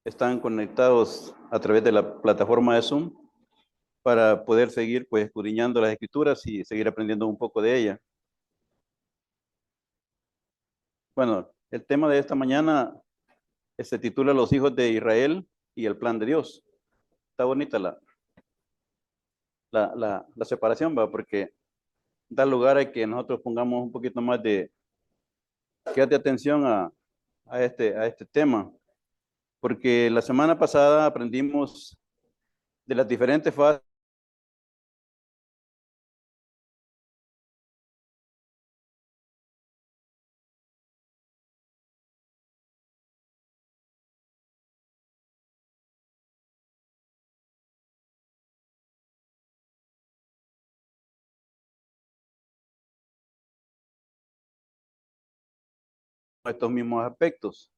están conectados a través de la plataforma de Zoom para poder seguir pues escudriñando las escrituras y seguir aprendiendo un poco de ella. Bueno, el tema de esta mañana se titula Los hijos de Israel y el plan de Dios. Está bonita la separación, ¿va? Porque da lugar a que nosotros pongamos un poquito más de atención a este tema. Porque la semana pasada aprendimos de las diferentes fases de estos mismos aspectos.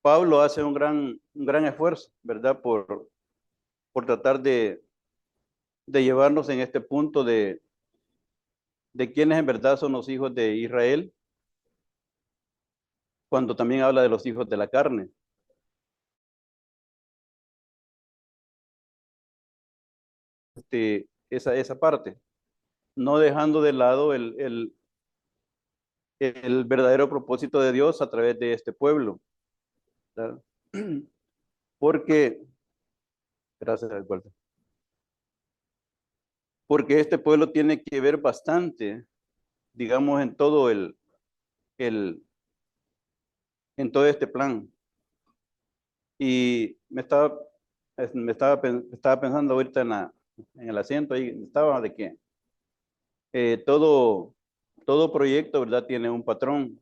Pablo hace un gran esfuerzo, ¿verdad? Por tratar de llevarnos en este punto de quiénes en verdad son los hijos de Israel, cuando también habla de los hijos de la carne. Esa parte, no dejando de lado el verdadero propósito de Dios a través de este pueblo, ¿verdad? Porque, gracias, Walter, porque este pueblo tiene que ver bastante, digamos, el, en todo este plan. Y estaba pensando ahorita en el asiento ahí, estaba de que todo proyecto, ¿verdad? Tiene un patrón.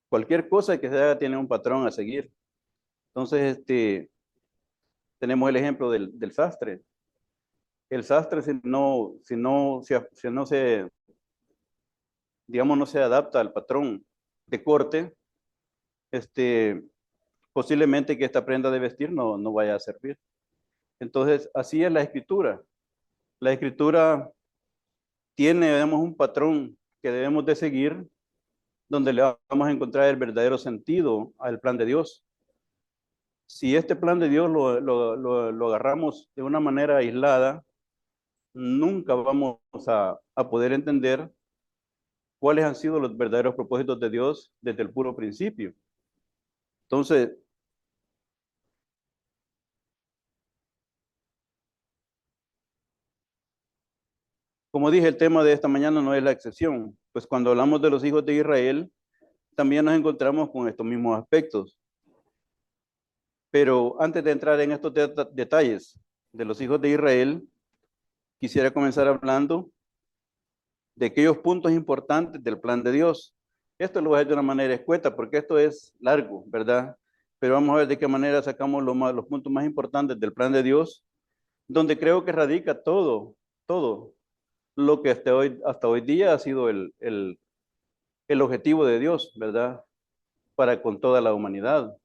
Cualquier cosa que se haga tiene un patrón a seguir. Entonces, tenemos el ejemplo del sastre. El sastre, si no se, digamos, no se adapta al patrón de corte, este, posiblemente que esta prenda de vestir no vaya a servir. Entonces, así es la escritura. La escritura tiene, digamos, un patrón que debemos de seguir, donde le vamos a encontrar el verdadero sentido al plan de Dios. Si este plan de Dios lo agarramos de una manera aislada, nunca vamos a poder entender cuáles han sido los verdaderos propósitos de Dios desde el puro principio. Entonces, como dije, el tema de esta mañana no es la excepción. Pues cuando hablamos de los hijos de Israel, también nos encontramos con estos mismos aspectos. Pero antes de entrar en estos detalles de los hijos de Israel, quisiera comenzar hablando de aquellos puntos importantes del plan de Dios. Esto lo voy a hacer de una manera escueta porque esto es largo, ¿verdad? Pero vamos a ver de qué manera sacamos los puntos más importantes del plan de Dios, donde creo que radica todo lo que hasta hoy día ha sido el objetivo de Dios, ¿verdad? Para con toda la humanidad.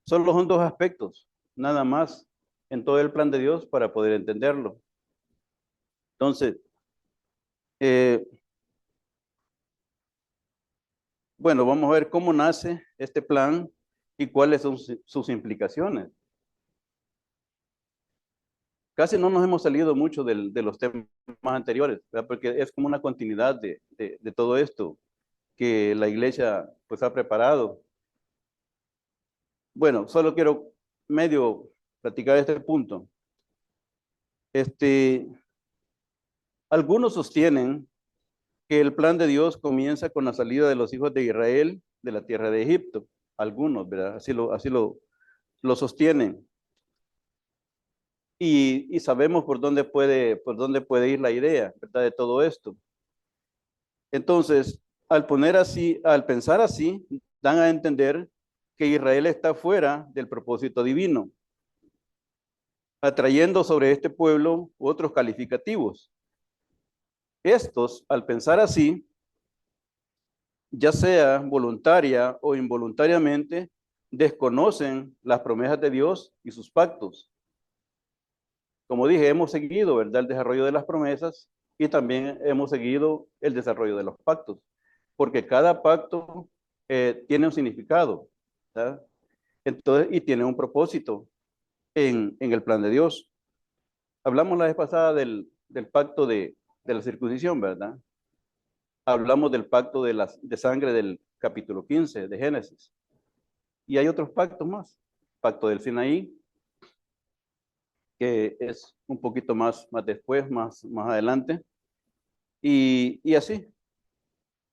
Solo son dos aspectos, nada más, en todo el plan de Dios para poder entenderlo. Entonces, eh, bueno, vamos a ver cómo nace este plan y cuáles son sus implicaciones. Casi no nos hemos salido mucho de los temas anteriores, ¿verdad? Porque es como una continuidad de todo esto que la iglesia pues ha preparado. Bueno, solo quiero medio platicar este punto. Este, algunos sostienen que el plan de Dios comienza con la salida de los hijos de Israel de la tierra de Egipto. Algunos, ¿verdad? Así lo sostienen. Y sabemos por dónde puede ir la idea, ¿verdad? De todo esto. Entonces, al pensar así, dan a entender que Israel está fuera del propósito divino, atrayendo sobre este pueblo otros calificativos. Estos, al pensar así, ya sea voluntaria o involuntariamente, desconocen las promesas de Dios y sus pactos. Como dije, hemos seguido, ¿verdad?, el desarrollo de las promesas y también hemos seguido el desarrollo de los pactos, porque cada pacto tiene un significado. ¿verdad? Entonces, y tiene un propósito en el plan de Dios. Hablamos la vez pasada del pacto de la circuncisión, ¿verdad? Hablamos del pacto de sangre del capítulo 15 de Génesis. Y hay otros pactos más. Pacto del Sinaí, que es un poquito más después, más adelante. Y así,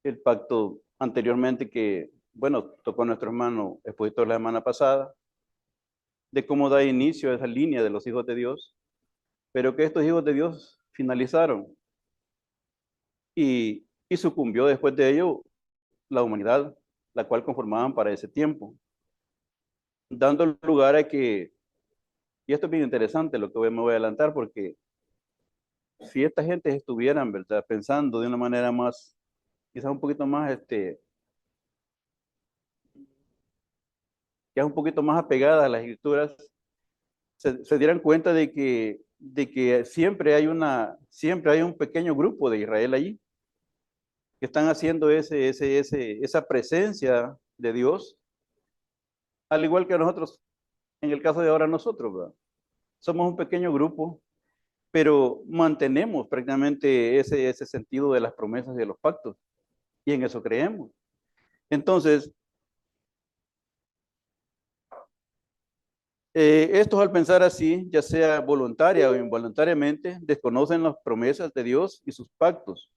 el pacto anteriormente que, bueno, tocó nuestro hermano expositor la semana pasada, de cómo da inicio a esa línea de los hijos de Dios, pero que estos hijos de Dios finalizaron y sucumbió después de ello la humanidad, la cual conformaban para ese tiempo, dando lugar a que, y esto es bien interesante lo que me voy a adelantar, porque si esta gente estuvieran, ¿verdad?, pensando de una manera más, quizás un poquito más, ya un poquito más apegada a las escrituras, se dieran cuenta de que siempre hay un pequeño grupo de Israel allí que están haciendo esa presencia de Dios, al igual que nosotros, en el caso de ahora nosotros, ¿verdad? Somos un pequeño grupo, pero mantenemos prácticamente ese sentido de las promesas y de los pactos, y en eso creemos. Entonces, estos al pensar así, ya sea voluntaria o involuntariamente, desconocen las promesas de Dios y sus pactos,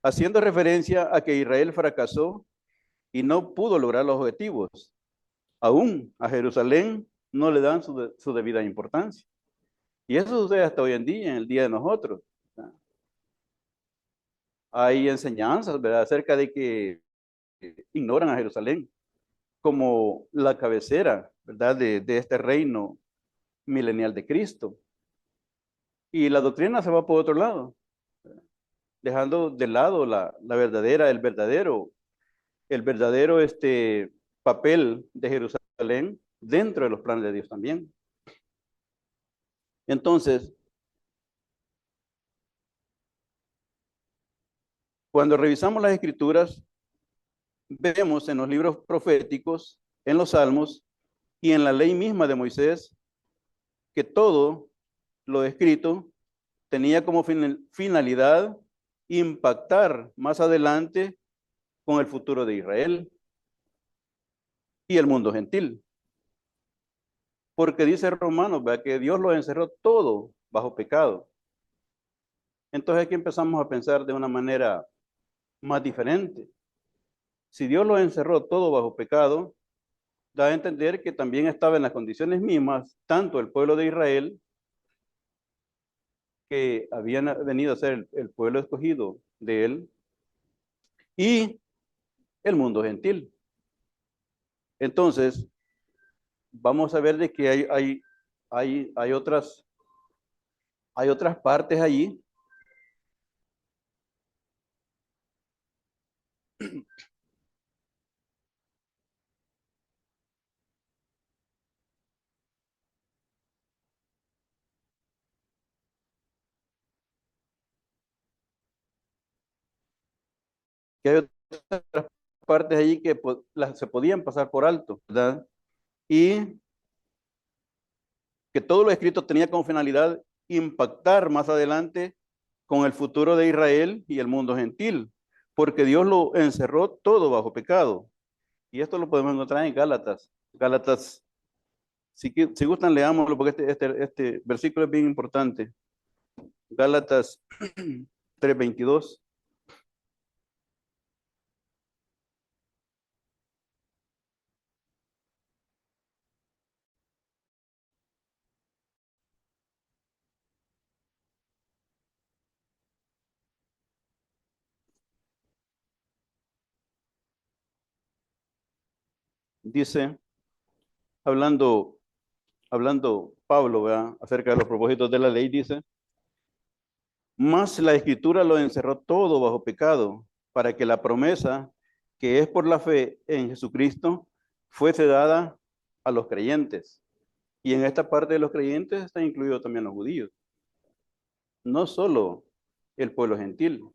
haciendo referencia a que Israel fracasó y no pudo lograr los objetivos. Aún a Jerusalén no le dan su debida importancia. Y eso sucede hasta hoy en día, en el día de nosotros. Hay enseñanzas, ¿verdad?, acerca de que ignoran a Jerusalén como la cabecera, ¿verdad?, de este reino milenial de Cristo. Y la doctrina se va por otro lado, dejando de lado el verdadero papel de Jerusalén dentro de los planes de Dios también. Entonces, cuando revisamos las escrituras, vemos en los libros proféticos, en los salmos y en la ley misma de Moisés, que todo lo escrito tenía como finalidad impactar más adelante con el futuro de Israel y el mundo gentil. Porque dice Romanos, ¿verdad?, que Dios lo encerró todo bajo pecado. Entonces aquí empezamos a pensar de una manera más diferente. Si Dios lo encerró todo bajo pecado, da a entender que también estaba en las condiciones mismas, tanto el pueblo de Israel, que habían venido a ser el pueblo escogido de él, y el mundo gentil. Entonces, vamos a ver de que hay otras partes allí que hay otras partes allí que se podían pasar por alto, ¿verdad? Y que todo lo escrito tenía como finalidad impactar más adelante con el futuro de Israel y el mundo gentil, porque Dios lo encerró todo bajo pecado. Y esto lo podemos encontrar en Gálatas. Gálatas, si gustan, leámoslo, porque este versículo es bien importante. Gálatas 3:22. Dice, hablando, hablando Pablo, ¿verdad?, acerca de los propósitos de la ley, dice, mas la escritura lo encerró todo bajo pecado, para que la promesa, que es por la fe en Jesucristo, fuese dada a los creyentes. Y en esta parte de los creyentes están incluidos también los judíos, no solo el pueblo gentil.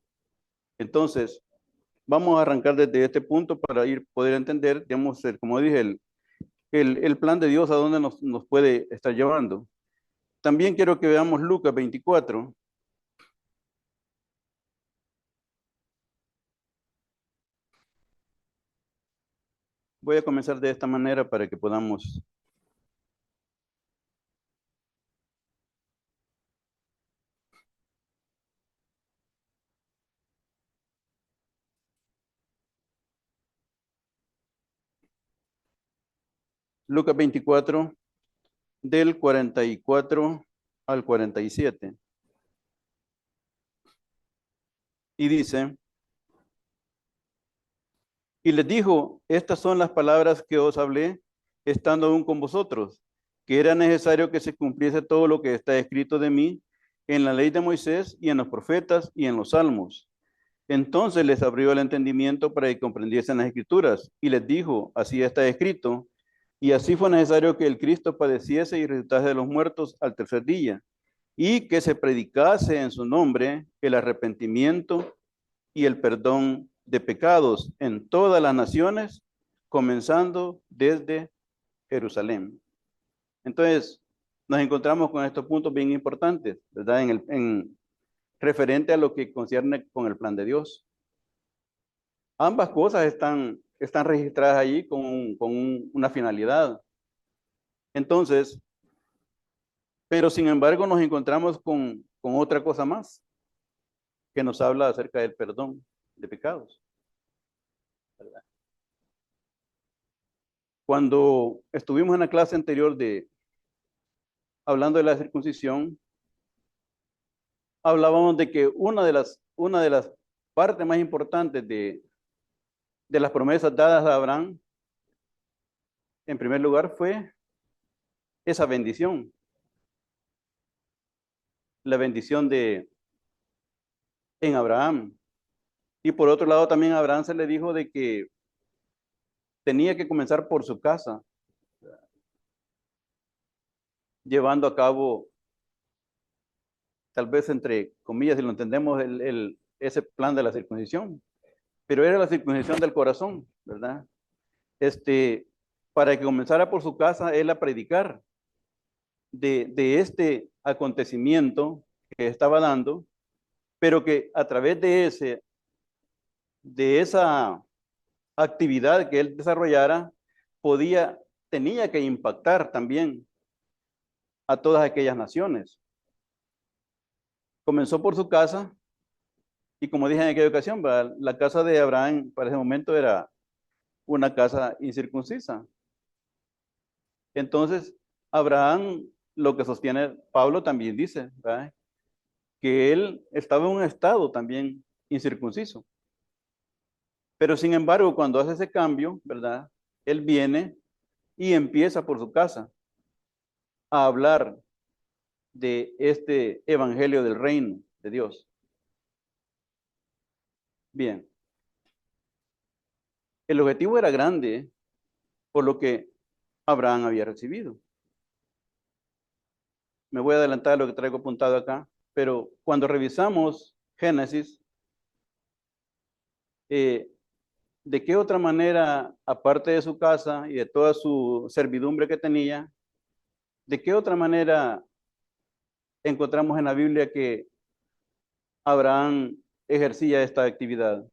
Entonces, vamos a arrancar desde este punto para poder entender, digamos, como dije, el plan de Dios a dónde nos puede estar llevando. También quiero que veamos Lucas 24. Voy a comenzar de esta manera para que podamos. Lucas 24, del 44 al 47. Y dice, y les dijo, estas son las palabras que os hablé, estando aún con vosotros, que era necesario que se cumpliese todo lo que está escrito de mí en la ley de Moisés y en los profetas y en los salmos. Entonces les abrió el entendimiento para que comprendiesen las escrituras y les dijo, así está escrito, y así fue necesario que el Cristo padeciese y resucitase de los muertos al tercer día, y que se predicase en su nombre el arrepentimiento y el perdón de pecados en todas las naciones, comenzando desde Jerusalén. Entonces, nos encontramos con estos puntos bien importantes, ¿verdad? En referente a lo que concierne con el plan de Dios. Ambas cosas están registradas allí con una finalidad. Entonces, pero sin embargo nos encontramos con otra cosa más que nos habla acerca del perdón de pecados, ¿verdad? Cuando estuvimos en la clase anterior de hablando de la circuncisión, hablábamos de que una de las partes más importantes de las promesas dadas a Abraham, en primer lugar, fue esa bendición, la bendición en Abraham. Y por otro lado, también a Abraham se le dijo de que tenía que comenzar por su casa, llevando a cabo, tal vez entre comillas, si lo entendemos, ese plan de la circuncisión. Pero era la circuncisión del corazón, ¿verdad? Este, para que comenzara por su casa, él a predicar de este acontecimiento que estaba dando, pero que a través de esa actividad que él desarrollara, tenía que impactar también a todas aquellas naciones. Comenzó por su casa y como dije en aquella ocasión, ¿verdad? La casa de Abraham para ese momento era una casa incircuncisa. Entonces, Abraham, lo que sostiene Pablo también dice, ¿verdad? Que él estaba en un estado también incircunciso. Pero sin embargo, cuando hace ese cambio, ¿verdad? Él viene y empieza por su casa a hablar de este evangelio del reino de Dios. Bien, el objetivo era grande por lo que Abraham había recibido. Me voy a adelantar a lo que traigo apuntado acá, pero cuando revisamos Génesis, eh, ¿de qué otra manera, aparte de su casa y de toda su servidumbre que tenía, de qué otra manera encontramos en la Biblia que Abraham ejercía esta actividad?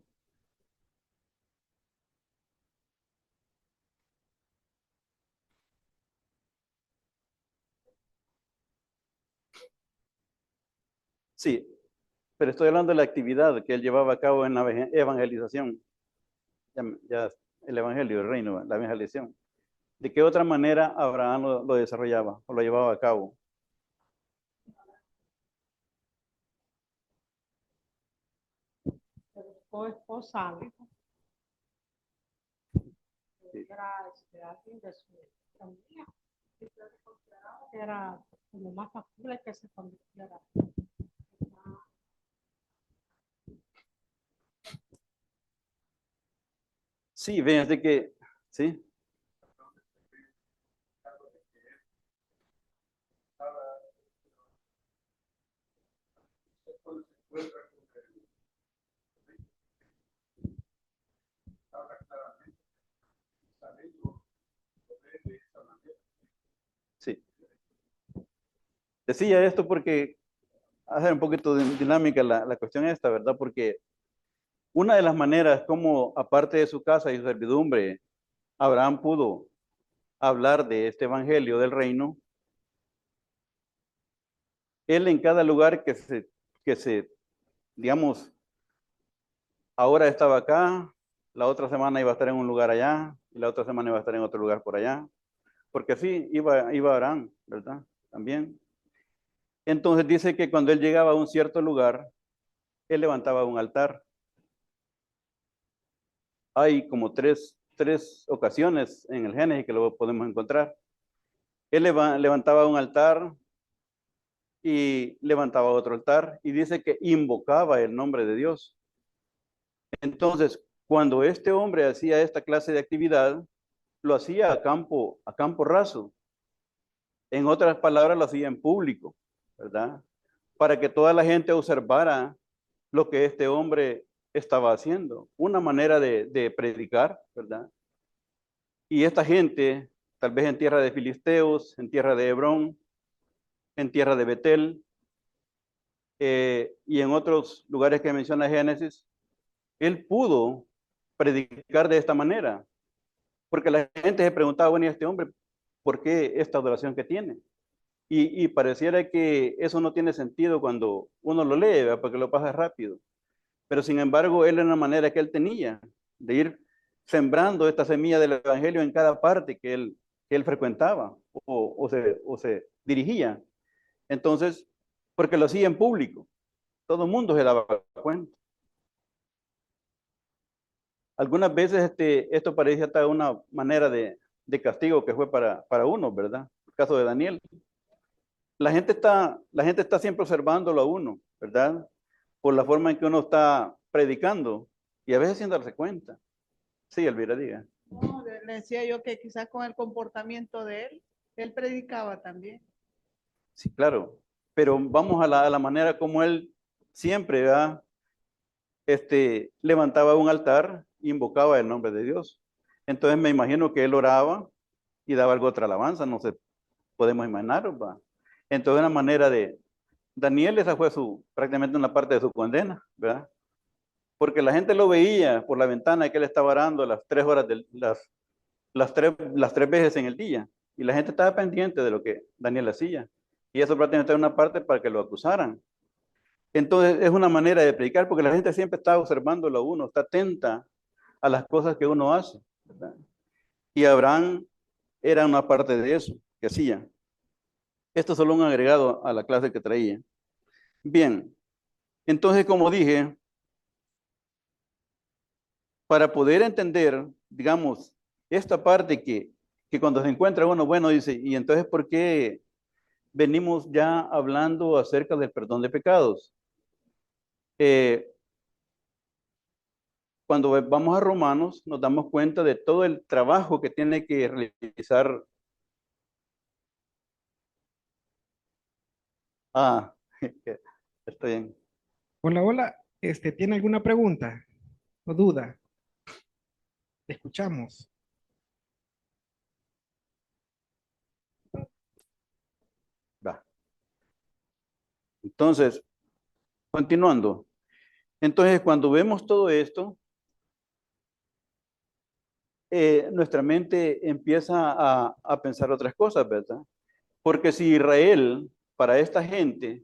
Sí, pero estoy hablando de la actividad que él llevaba a cabo en la evangelización, ya el evangelio, el reino, la evangelización. ¿De qué otra manera Abraham lo desarrollaba o lo llevaba a cabo? Buscó esposa, Sí. era alguien de su familia, que era como más factible que se convirtiera. Sí, ven, de que, sí, Decía esto porque hace un poquito de dinámica la cuestión esta, ¿verdad? Porque una de las maneras como, aparte de su casa y su servidumbre, Abraham pudo hablar de este evangelio del reino, él en cada lugar que se, digamos, ahora estaba acá, la otra semana iba a estar en un lugar allá, y la otra semana iba a estar en otro lugar por allá, porque así iba Abraham, ¿verdad? También. Entonces dice que cuando él llegaba a un cierto lugar, él levantaba un altar. Hay como tres ocasiones en el Génesis que lo podemos encontrar. Él levantaba un altar y levantaba otro altar y dice que invocaba el nombre de Dios. Entonces, cuando este hombre hacía esta clase de actividad, lo hacía a campo raso. En otras palabras, lo hacía en público, ¿verdad? Para que toda la gente observara lo que este hombre estaba haciendo. Una manera de predicar, ¿verdad? Y esta gente, tal vez en tierra de Filisteos, en tierra de Hebrón, en tierra de Betel, y en otros lugares que menciona Génesis, él pudo predicar de esta manera, porque la gente se preguntaba, bueno, ¿y este hombre por qué esta adoración que tiene? Y pareciera que eso no tiene sentido cuando uno lo lee, ¿verdad? Porque lo pasa rápido. Pero sin embargo, él era una manera que él tenía de ir sembrando esta semilla del evangelio en cada parte que él frecuentaba o se dirigía. Entonces, porque lo hacía en público, todo el mundo se daba cuenta. Algunas veces esto parece hasta una manera de castigo que fue para uno, ¿verdad? El caso de Daniel. La gente está siempre observándolo a uno, ¿verdad? Por la forma en que uno está predicando y a veces sin darse cuenta. Sí, Elvira, diga. No, le decía yo que quizás con el comportamiento de él predicaba también. Sí, claro. Pero vamos a la manera como él siempre, ¿verdad? Levantaba un altar, invocaba el nombre de Dios. Entonces me imagino que él oraba y daba algo otra alabanza, no sé, podemos imaginar, ¿va? Entonces una manera de Daniel, esa fue prácticamente una parte de su condena, ¿verdad? Porque la gente lo veía por la ventana que él estaba orando las 3 horas, las tres veces en el día. Y la gente estaba pendiente de lo que Daniel hacía. Y eso prácticamente era una parte para que lo acusaran. Entonces es una manera de predicar porque la gente siempre está observándolo a uno, está atenta a las cosas que uno hace, ¿verdad? Y Abraham era una parte de eso que hacía. Esto es solo un agregado a la clase que traía. Bien, entonces como dije, para poder entender, digamos, esta parte que cuando se encuentra uno, bueno, dice, ¿y entonces por qué venimos ya hablando acerca del perdón de pecados? Eh, Cuando vamos a Romanos, nos damos cuenta de todo el trabajo que tiene que realizar. Ah, está bien. Hola, hola. ¿Tiene alguna pregunta o duda? Te escuchamos. Va. Entonces, continuando. Entonces, cuando vemos todo esto, nuestra mente empieza a pensar otras cosas, ¿verdad? Porque si Israel, para esta gente,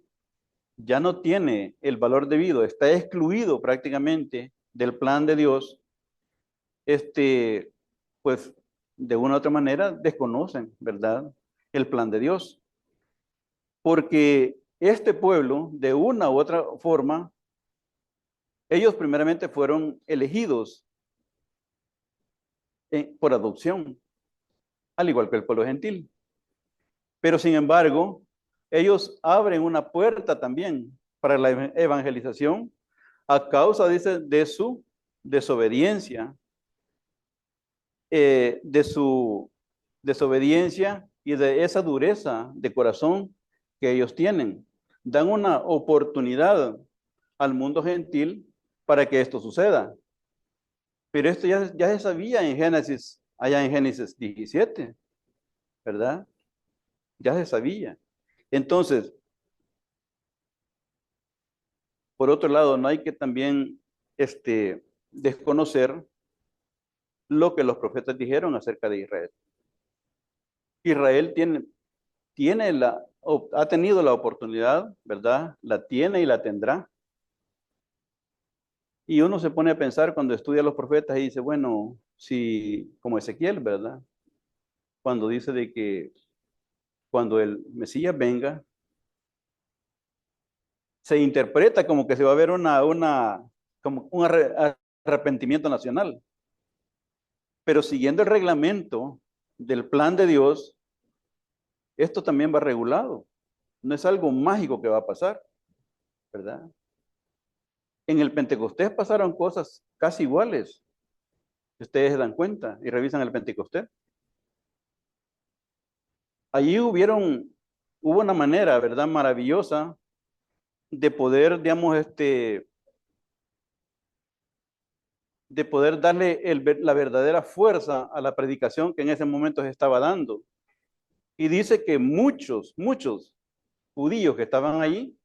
ya no tiene el valor debido, está excluido prácticamente del plan de Dios, pues de una u otra manera desconocen, ¿verdad? El plan de Dios. Porque este pueblo, de una u otra forma, ellos primeramente fueron elegidos por adopción, al igual que el pueblo gentil. Pero sin embargo, ellos abren una puerta también para la evangelización a causa, dice, de su desobediencia, de su desobediencia y de esa dureza de corazón que ellos tienen. Dan una oportunidad al mundo gentil para que esto suceda. Pero esto ya se sabía en Génesis, allá en Génesis 17, ¿verdad? Ya se sabía. Entonces, por otro lado, no hay que también desconocer lo que los profetas dijeron acerca de Israel. Israel ha tenido la oportunidad, ¿verdad? La tiene y la tendrá. Y uno se pone a pensar cuando estudia a los profetas y dice, bueno, si, como Ezequiel, ¿verdad? Cuando dice de que cuando el Mesías venga, se interpreta como que se va a ver como un arrepentimiento nacional. Pero siguiendo el reglamento del plan de Dios, esto también va regulado. No es algo mágico que va a pasar, ¿verdad? En el Pentecostés pasaron cosas casi iguales. Ustedes se dan cuenta y revisan el Pentecostés. Allí hubo una manera, ¿verdad? Maravillosa de poder, digamos, de poder darle la verdadera fuerza a la predicación que en ese momento se estaba dando. Y dice que muchos judíos que estaban allí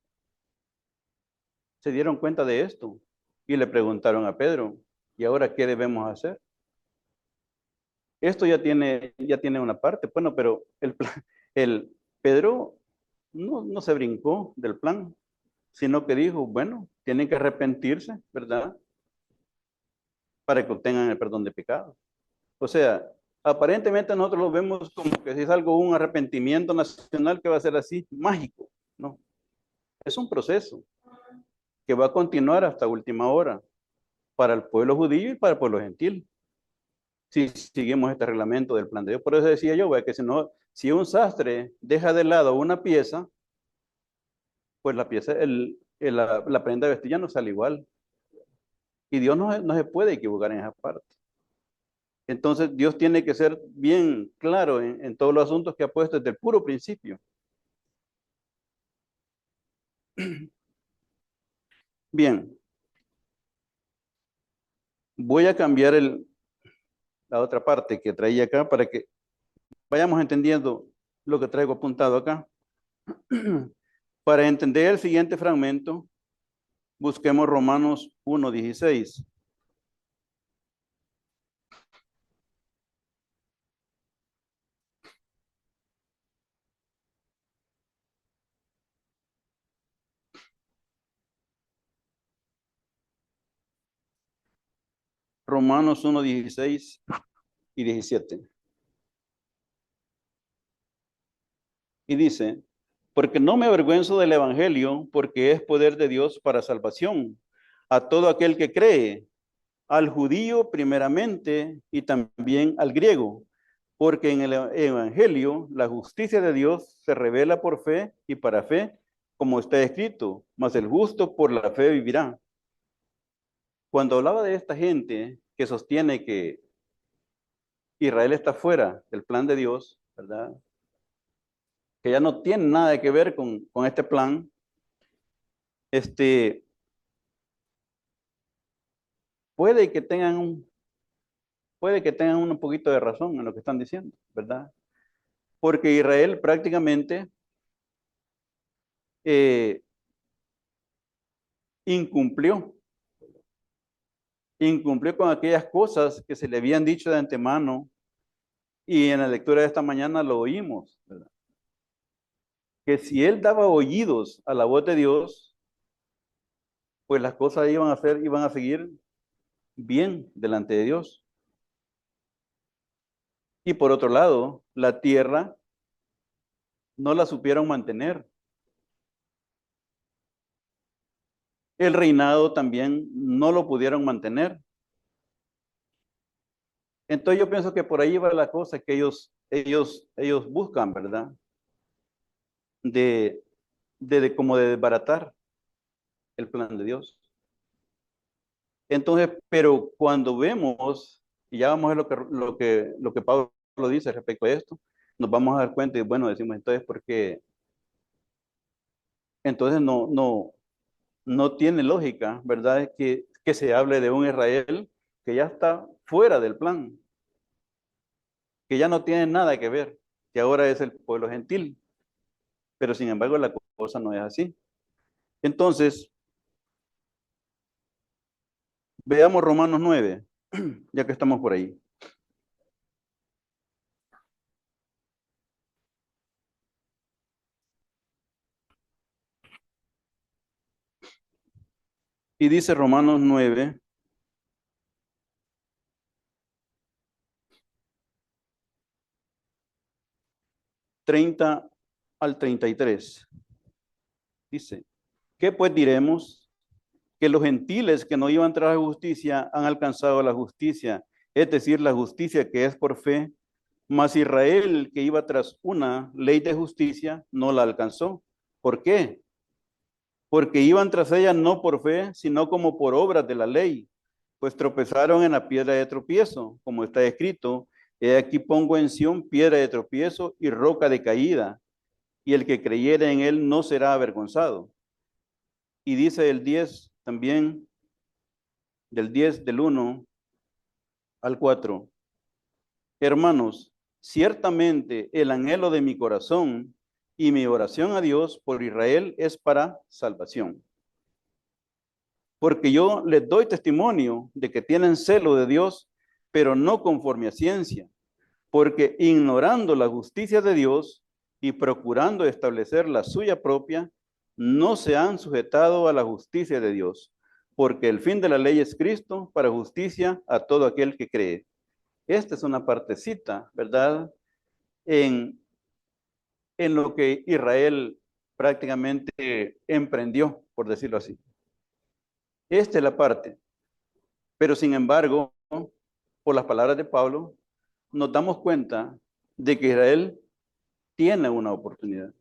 se dieron cuenta de esto y le preguntaron a Pedro, ¿y ahora qué debemos hacer? Esto ya tiene una parte, bueno, pero el Pedro no se brincó del plan, sino que dijo, bueno, tienen que arrepentirse, ¿verdad? Para que obtengan el perdón de pecados. O sea, aparentemente nosotros lo vemos como que si es algo, un arrepentimiento nacional que va a ser así, mágico, ¿no? Es un proceso que va a continuar hasta última hora para el pueblo judío y para el pueblo gentil, si seguimos este reglamento del plan de Dios. Por eso decía yo, que si un sastre deja de lado una pieza, pues la pieza, la prenda de vestir ya no sale igual. Y Dios no se puede equivocar en esa parte. Entonces Dios tiene que ser bien claro en todos los asuntos que ha puesto desde el puro principio. Bien, voy a cambiar la otra parte que traía acá para que vayamos entendiendo lo que traigo apuntado acá. Para entender el siguiente fragmento, busquemos Romanos 1:16. Romanos 1:16 y 17. Y dice, porque no me avergüenzo del Evangelio, porque es poder de Dios para salvación a todo aquel que cree, al judío primeramente y también al griego, porque en el Evangelio la justicia de Dios se revela por fe y para fe, como está escrito, mas el justo por la fe vivirá. Cuando hablaba de esta gente que sostiene que Israel está fuera del plan de Dios, ¿verdad? Que ya no tiene nada que ver con este plan, puede que tengan un poquito de razón en lo que están diciendo, ¿verdad? Porque Israel prácticamente eh, incumplió con aquellas cosas que se le habían dicho de antemano y en la lectura de esta mañana lo oímos, ¿verdad? Que si él daba oídos a la voz de Dios, pues las cosas iban a seguir bien delante de Dios. Y por otro lado, la tierra no la supieron mantener. El reinado también no lo pudieron mantener. Entonces yo pienso que por ahí va la cosa que ellos buscan, ¿verdad? Como de desbaratar el plan de Dios. Entonces, pero cuando vemos, y ya vamos a ver lo que Pablo dice respecto a esto, nos vamos a dar cuenta y bueno, decimos entonces, ¿por qué? Entonces no tiene lógica, ¿verdad? Que se hable de un Israel que ya está fuera del plan, que ya no tiene nada que ver, que ahora es el pueblo gentil. Pero sin embargo la cosa no es así. Entonces, Veamos Romanos 9, ya que estamos por ahí. Y dice Romanos 9, 30 al 33. Dice, ¿qué pues diremos? Que los gentiles que no iban tras la justicia han alcanzado la justicia, es decir, la justicia que es por fe, mas Israel que iba tras una ley de justicia no la alcanzó. ¿Por qué? Porque iban tras ella no por fe, sino como por obras de la ley, pues tropezaron en la piedra de tropiezo, como está escrito, he aquí pongo en Sión piedra de tropiezo y roca de caída, y el que creyere en él no será avergonzado. Y dice el 10 también, del 10 del 1 al 4. Hermanos, ciertamente el anhelo de mi corazón y mi oración a Dios por Israel es para salvación. Porque yo les doy testimonio de que tienen celo de Dios, pero no conforme a ciencia, porque ignorando la justicia de Dios y procurando establecer la suya propia, no se han sujetado a la justicia de Dios, porque el fin de la ley es Cristo para justicia a todo aquel que cree. Esta es una partecita, ¿verdad? En, en lo que Israel prácticamente emprendió, por decirlo así. Esta es la parte. Pero sin embargo, por las palabras de Pablo, nos damos cuenta de que Israel tiene una oportunidad.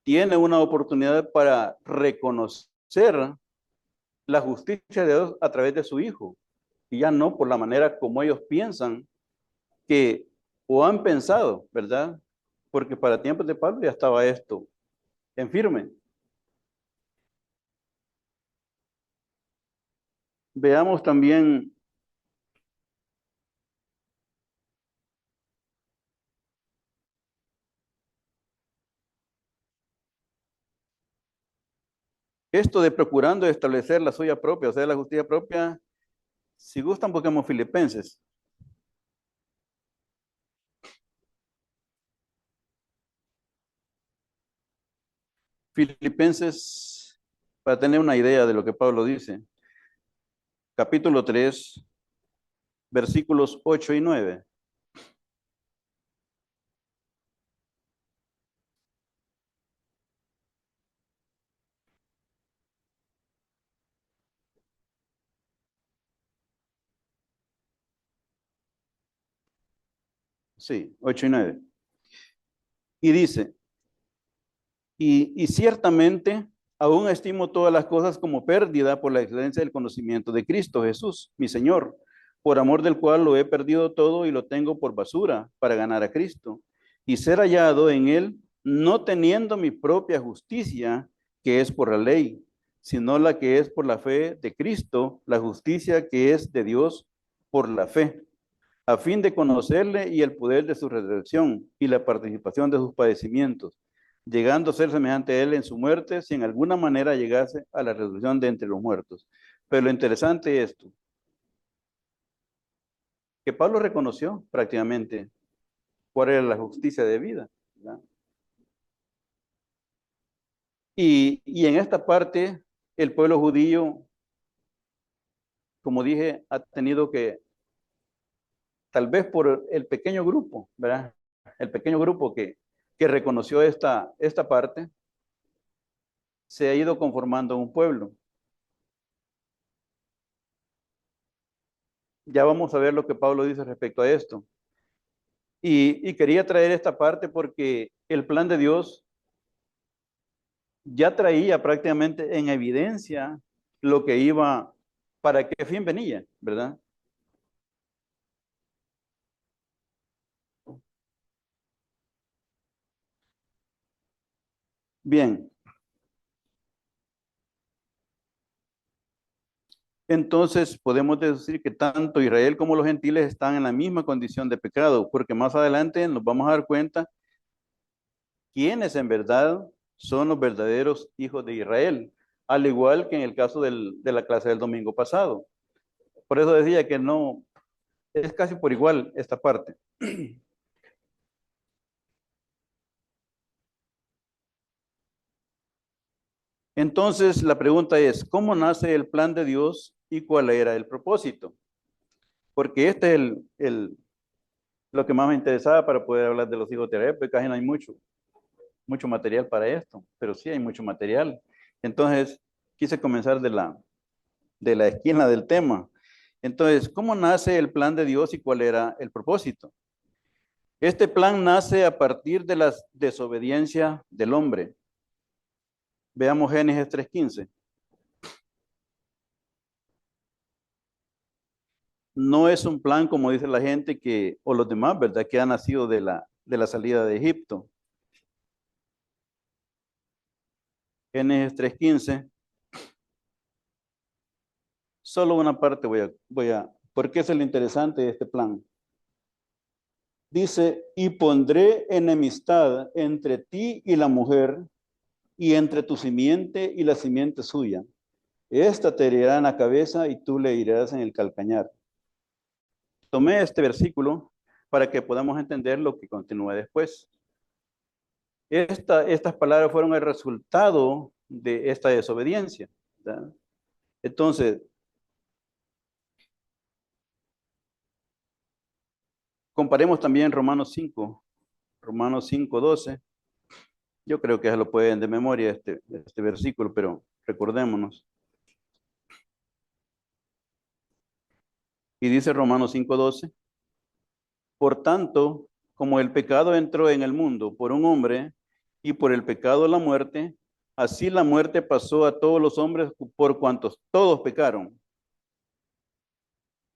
Tiene una oportunidad para reconocer la justicia de Dios a través de su Hijo. Y ya no por la manera como ellos piensan que, o han pensado, ¿verdad? Porque para tiempos de Pablo ya estaba esto en firme. Veamos también esto de procurando establecer la suya propia, o sea, la justicia propia. Si gustan, busquemos Filipenses. Filipenses, para tener una idea de lo que Pablo dice. Capítulo 3, versículos 8 y 9. Sí, 8 y 9. Y dice, y ciertamente aún estimo todas las cosas como pérdida por la excelencia del conocimiento de Cristo Jesús, mi Señor, por amor del cual lo he perdido todo y lo tengo por basura para ganar a Cristo y ser hallado en él, no teniendo mi propia justicia, que es por la ley, sino la que es por la fe de Cristo, la justicia que es de Dios por la fe, a fin de conocerle y el poder de su resurrección y la participación de sus padecimientos, llegando a ser semejante a él en su muerte, si en alguna manera llegase a la resurrección de entre los muertos. Pero lo interesante es esto, que Pablo reconoció prácticamente cuál era la justicia de vida, ¿verdad? Y en esta parte, el pueblo judío, como dije, ha tenido que, tal vez por el pequeño grupo, ¿verdad? El pequeño grupo que reconoció esta parte, se ha ido conformando un pueblo. Ya vamos a ver lo que Pablo dice respecto a esto. Y quería traer esta parte porque el plan de Dios ya traía prácticamente en evidencia lo que iba, para qué fin venía, ¿verdad? Bien, entonces podemos decir que tanto Israel como los gentiles están en la misma condición de pecado, porque más adelante nos vamos a dar cuenta quiénes en verdad son los verdaderos hijos de Israel. al igual que en el caso de la clase del domingo pasado. Por eso decía que no, es casi por igual esta parte. Entonces, la pregunta es, ¿cómo nace el plan de Dios y cuál era el propósito? Porque este es lo que más me interesaba para poder hablar de los hijos de Israel, porque casi no hay mucho material para esto, pero sí hay mucho material. Entonces, quise comenzar de la esquina del tema. Entonces, ¿cómo nace el plan de Dios y cuál era el propósito? Este plan nace a partir de la desobediencia del hombre. Veamos Génesis 3:15. No es un plan como dice la gente que, o los demás, ¿verdad? Que ha nacido de la salida de Egipto. Génesis 3:15. Solo una parte porque es el interesante de este plan. Dice, y pondré enemistad entre ti y la mujer, y entre tu simiente y la simiente suya. Esta te herirá en la cabeza y tú le herirás en el calcañar. Tomé este versículo para que podamos entender lo que continúa después. Estas palabras fueron el resultado de esta desobediencia, ¿verdad? Entonces, comparemos también Romanos 5:12. Yo creo que ya lo pueden de memoria este versículo, pero recordémonos. Y dice Romanos 5:12, por tanto, como el pecado entró en el mundo por un hombre y por el pecado la muerte, así la muerte pasó a todos los hombres por cuantos todos pecaron.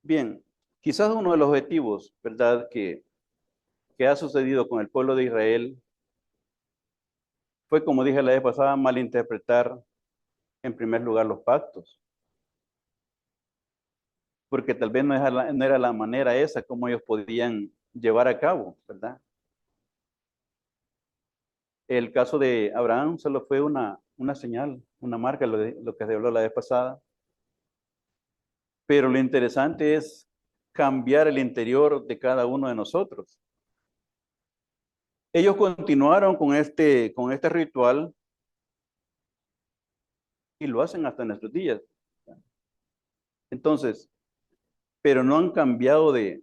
Bien, quizás uno de los objetivos, ¿verdad?, que ha sucedido con el pueblo de Israel fue, como dije la vez pasada, malinterpretar en primer lugar los pactos, porque tal vez no era la manera esa como ellos podían llevar a cabo, ¿verdad? El caso de Abraham solo fue una señal, una marca, lo que se habló la vez pasada, pero lo interesante es cambiar el interior de cada uno de nosotros. Ellos continuaron con este ritual y lo hacen hasta nuestros días. Entonces, pero no han cambiado de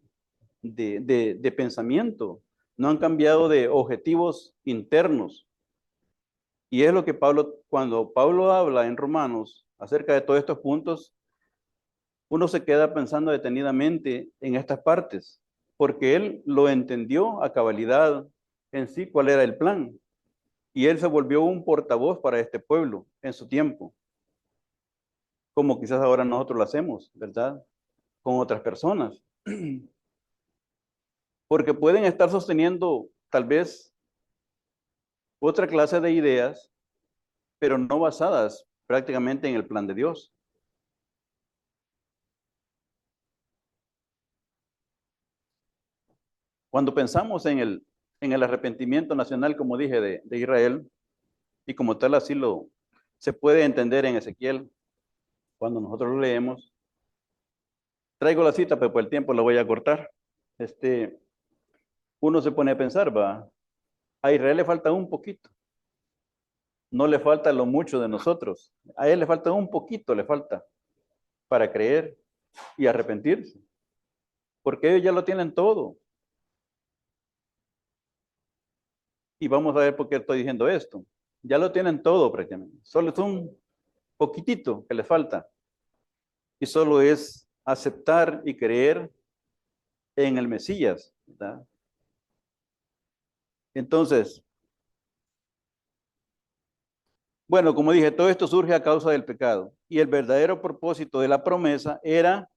pensamiento, no han cambiado de objetivos internos. Y es lo que cuando Pablo habla en Romanos acerca de todos estos puntos, uno se queda pensando detenidamente en estas partes, porque él lo entendió a cabalidad en sí cuál era el plan. Y él se volvió un portavoz para este pueblo en su tiempo, como quizás ahora nosotros lo hacemos, ¿verdad? Con otras personas. Porque pueden estar sosteniendo tal vez otra clase de ideas, pero no basadas prácticamente en el plan de Dios. Cuando pensamos en el arrepentimiento nacional, como dije, de Israel, y como tal así se puede entender en Ezequiel, cuando nosotros lo leemos, traigo la cita, pero por el tiempo la voy a cortar. Uno se pone a pensar, a Israel le falta un poquito, no le falta lo mucho de nosotros, a él le falta un poquito, le falta para creer y arrepentirse, porque ellos ya lo tienen todo. Y vamos a ver por qué estoy diciendo esto. Ya lo tienen todo prácticamente, solo es un poquitito que les falta. Y solo es aceptar y creer en el Mesías, ¿verdad? Entonces, bueno, como dije, todo esto surge a causa del pecado. Y el verdadero propósito de la promesa era,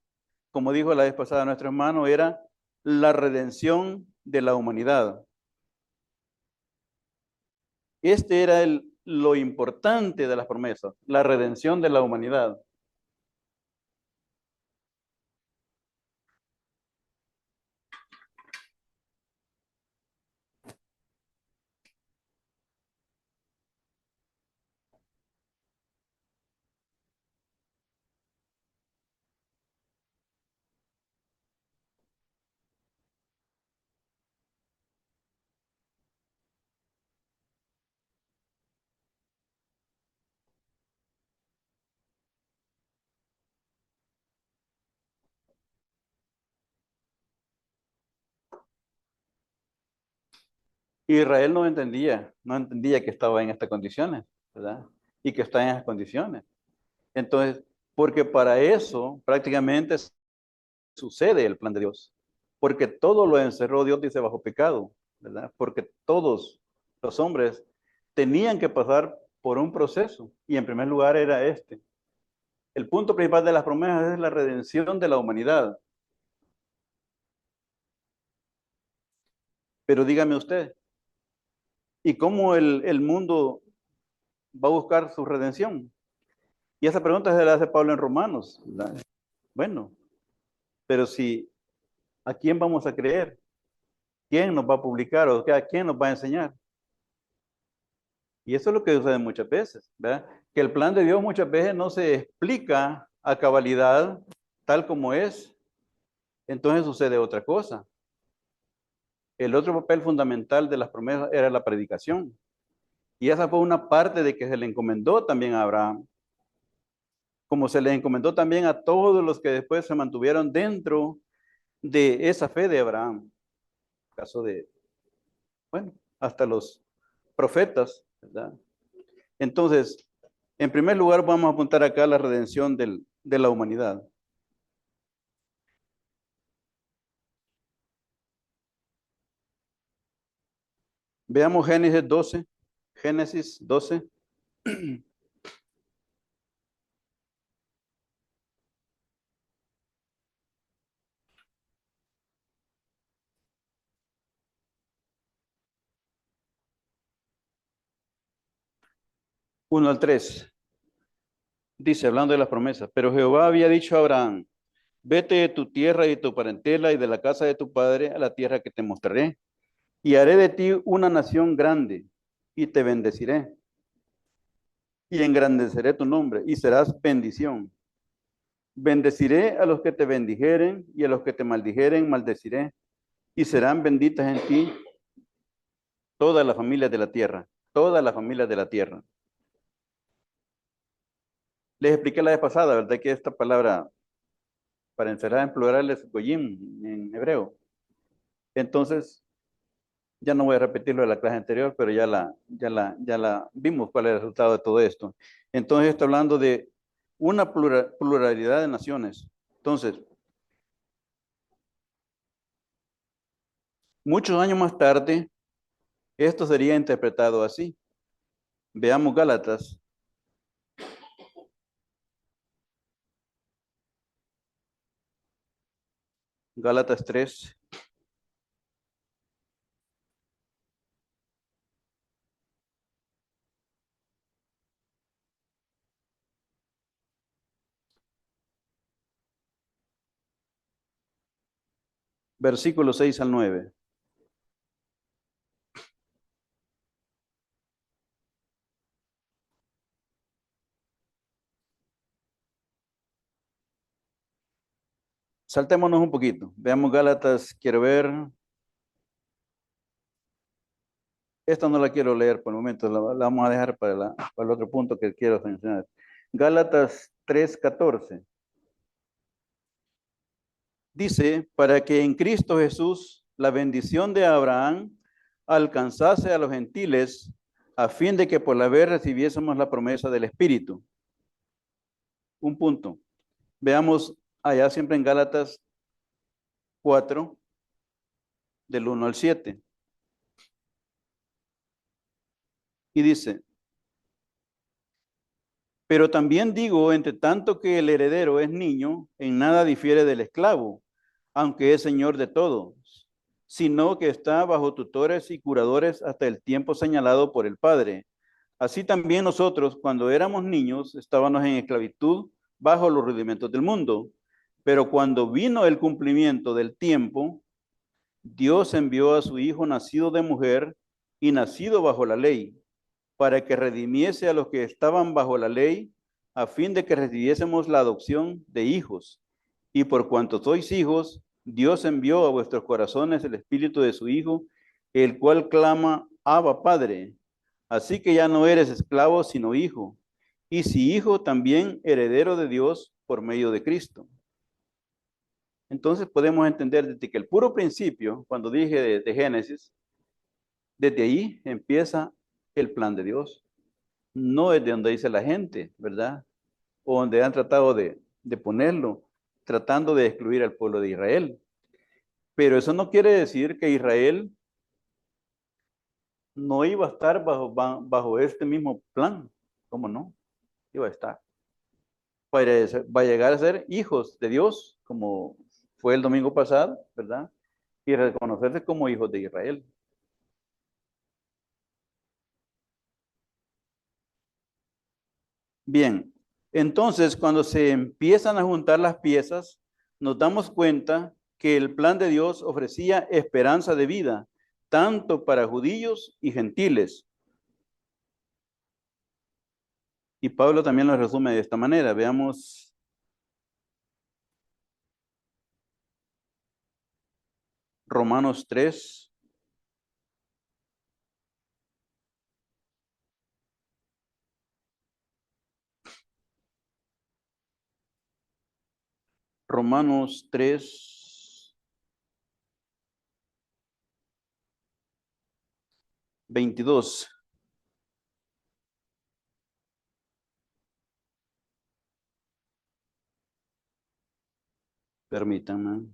como dijo la vez pasada nuestro hermano, era la redención de la humanidad. Este era lo importante de las promesas, la redención de la humanidad. Israel no entendía que estaba en estas condiciones, ¿verdad? Y que está en esas condiciones. Entonces, porque para eso prácticamente sucede el plan de Dios. Porque todo lo encerró Dios, dice, bajo pecado, ¿verdad? Porque todos los hombres tenían que pasar por un proceso. Y en primer lugar era este. El punto principal de las promesas es la redención de la humanidad. Pero dígame usted, ¿y cómo el mundo va a buscar su redención? Y esa pregunta se la hace Pablo en Romanos, ¿verdad? Bueno, pero si, ¿a quién vamos a creer? ¿Quién nos va a publicar o a quién nos va a enseñar? Y eso es lo que sucede muchas veces, ¿verdad? Que el plan de Dios muchas veces no se explica a cabalidad tal como es. Entonces sucede otra cosa. El otro papel fundamental de las promesas era la predicación. Y esa fue una parte de que se le encomendó también a Abraham. Como se le encomendó también a todos los que después se mantuvieron dentro de esa fe de Abraham. Caso de, bueno, hasta los profetas, ¿verdad? Entonces, en primer lugar, vamos a apuntar acá la redención de la humanidad. Veamos Génesis 12. Génesis 12. Uno al 3. Dice, hablando de las promesas, pero Jehová había dicho a Abraham, vete de tu tierra y de tu parentela y de la casa de tu padre a la tierra que te mostraré, y haré de ti una nación grande, y te bendeciré, y engrandeceré tu nombre, y serás bendición. Bendeciré a los que te bendijeren, y a los que te maldijeren, maldeciré, y serán benditas en ti todas las familias de la tierra, todas las familias de la tierra. Les expliqué la vez pasada, ¿verdad? Que esta palabra para encerrar en plural es goyim en hebreo. Entonces, ya no voy a repetirlo de la clase anterior, pero ya la vimos cuál es el resultado de todo esto. Entonces, está hablando de una pluralidad de naciones. Entonces, muchos años más tarde, esto sería interpretado así. Veamos Gálatas. Gálatas 3. Versículos 6 al 9. Saltémonos un poquito. Veamos Gálatas, quiero ver. Esta no la quiero leer por el momento, la vamos a dejar para el otro punto que quiero mencionar. Gálatas 3:14. Dice, para que en Cristo Jesús la bendición de Abraham alcanzase a los gentiles, a fin de que por la fe recibiésemos la promesa del Espíritu. Un punto. Veamos allá siempre en Gálatas 4, del 1 al 7. Y dice, pero también digo, entre tanto que el heredero es niño, en nada difiere del esclavo, aunque es señor de todos, sino que está bajo tutores y curadores hasta el tiempo señalado por el Padre. Así también nosotros, cuando éramos niños, estábamos en esclavitud bajo los rudimentos del mundo. Pero cuando vino el cumplimiento del tiempo, Dios envió a su Hijo nacido de mujer y nacido bajo la ley, para que redimiese a los que estaban bajo la ley, a fin de que recibiésemos la adopción de hijos. Y por cuanto sois hijos, Dios envió a vuestros corazones el espíritu de su Hijo, el cual clama, Abba, Padre. Así que ya no eres esclavo, sino hijo. Y si hijo, también heredero de Dios por medio de Cristo. Entonces podemos entender desde que el puro principio, cuando dije de Génesis, Desde ahí empieza el plan de Dios. No es de donde dice la gente, ¿verdad? O donde han tratado de ponerlo, tratando de excluir al pueblo de Israel. Pero eso no quiere decir que Israel no iba a estar bajo este mismo plan. ¿Cómo no? Iba a estar. Va a llegar a ser hijos de Dios, como fue el domingo pasado, ¿verdad? Y reconocerse como hijos de Israel. Bien, entonces cuando se empiezan a juntar las piezas, nos damos cuenta que el plan de Dios ofrecía esperanza de vida, tanto para judíos y gentiles. Y Pablo también lo resume de esta manera. Veamos Romanos 3. Romanos 3, 22. Permítanme.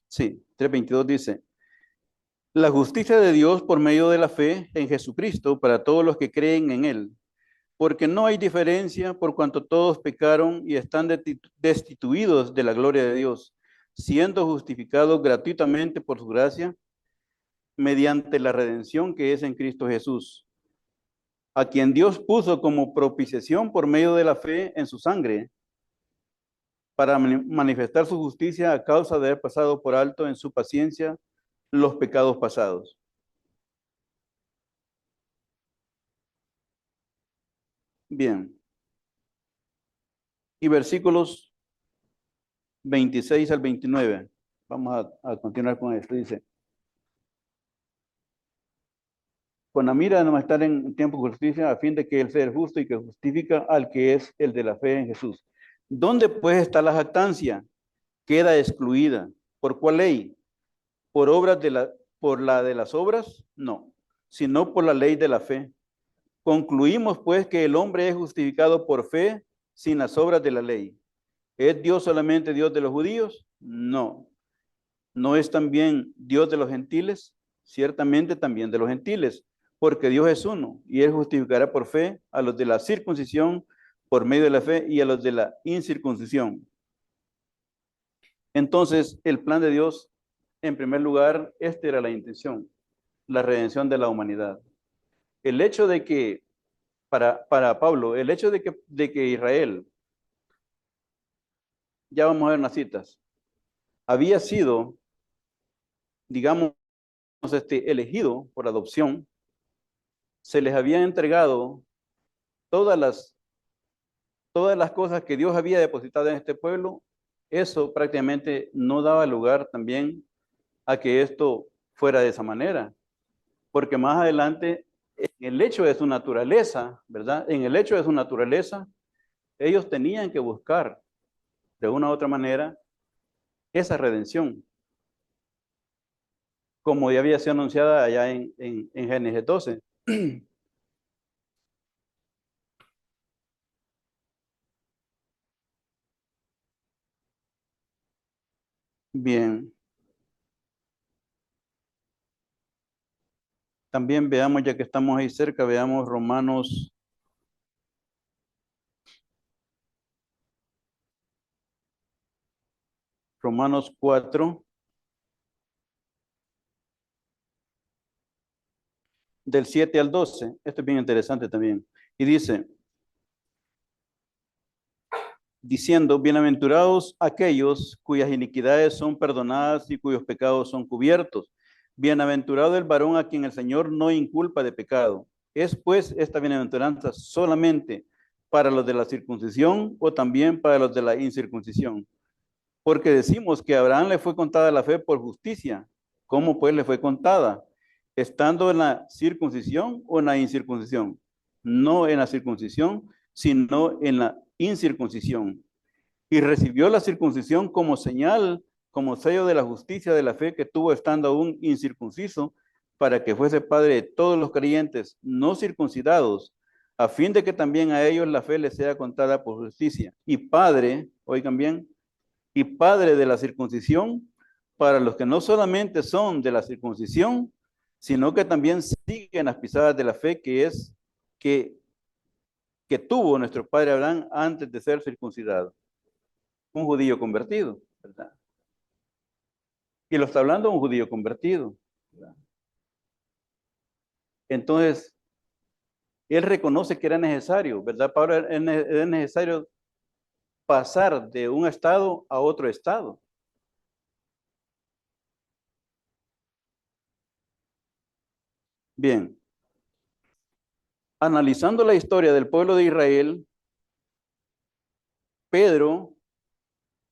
Sí, 3:22 dice, la justicia de Dios por medio de la fe en Jesucristo para todos los que creen en Él, porque no hay diferencia por cuanto todos pecaron y están destituidos de la gloria de Dios, siendo justificados gratuitamente por su gracia, mediante la redención que es en Cristo Jesús, a quien Dios puso como propiciación por medio de la fe en su sangre, para manifestar su justicia a causa de haber pasado por alto en su paciencia los pecados pasados. Bien. Y versículos 26 al 29. Vamos a continuar con esto. Dice, con la mira de no estar en tiempo de justicia, a fin de que Él sea el justo y que justifica al que es el de la fe en Jesús. ¿Dónde pues está la jactancia? Queda excluida. ¿Por cuál ley? ¿Por la de las obras? No, sino por la ley de la fe. Concluimos pues que el hombre es justificado por fe sin las obras de la ley. ¿Es Dios solamente Dios de los judíos? No. ¿No es también Dios de los gentiles? Ciertamente también de los gentiles, porque Dios es uno y Él justificará por fe a los de la circuncisión por medio de la fe y a los de la incircuncisión. Entonces, el plan de Dios, en primer lugar, esta era la intención, la redención de la humanidad. El hecho de que, para Pablo, el hecho de que Israel, ya vamos a ver las citas, había sido, digamos, elegido por adopción, se les había entregado todas las cosas que Dios había depositado en este pueblo, eso prácticamente no daba lugar también a que esto fuera de esa manera, porque más adelante, en el hecho de su naturaleza, ¿verdad? En el hecho de su naturaleza, ellos tenían que buscar de una u otra manera esa redención, como ya había sido anunciada allá en Génesis 12. Bien. También veamos, ya que estamos ahí cerca, veamos Romanos 4, del 7 al 12. Esto es bien interesante también. Y dice, diciendo, bienaventurados aquellos cuyas iniquidades son perdonadas y cuyos pecados son cubiertos. Bienaventurado el varón a quien el Señor no inculpa de pecado. ¿Es pues esta bienaventuranza solamente para los de la circuncisión o también para los de la incircuncisión? Porque decimos que a Abraham le fue contada la fe por justicia. ¿Cómo pues le fue contada? ¿Estando en la circuncisión o en la incircuncisión? No en la circuncisión, sino en la incircuncisión. Y recibió la circuncisión como señal, como sello de la justicia de la fe que tuvo estando aún incircunciso, para que fuese padre de todos los creyentes no circuncidados, a fin de que también a ellos la fe les sea contada por justicia. Y padre, oigan bien, y padre de la circuncisión para los que no solamente son de la circuncisión, sino que también siguen las pisadas de la fe que, que tuvo nuestro padre Abraham antes de ser circuncidado. Un judío convertido, ¿verdad? Y lo está hablando un judío convertido, ¿verdad? Entonces, él reconoce que era necesario, ¿verdad, Pablo? Es necesario pasar de un estado a otro estado. Bien, analizando la historia del pueblo de Israel, Pedro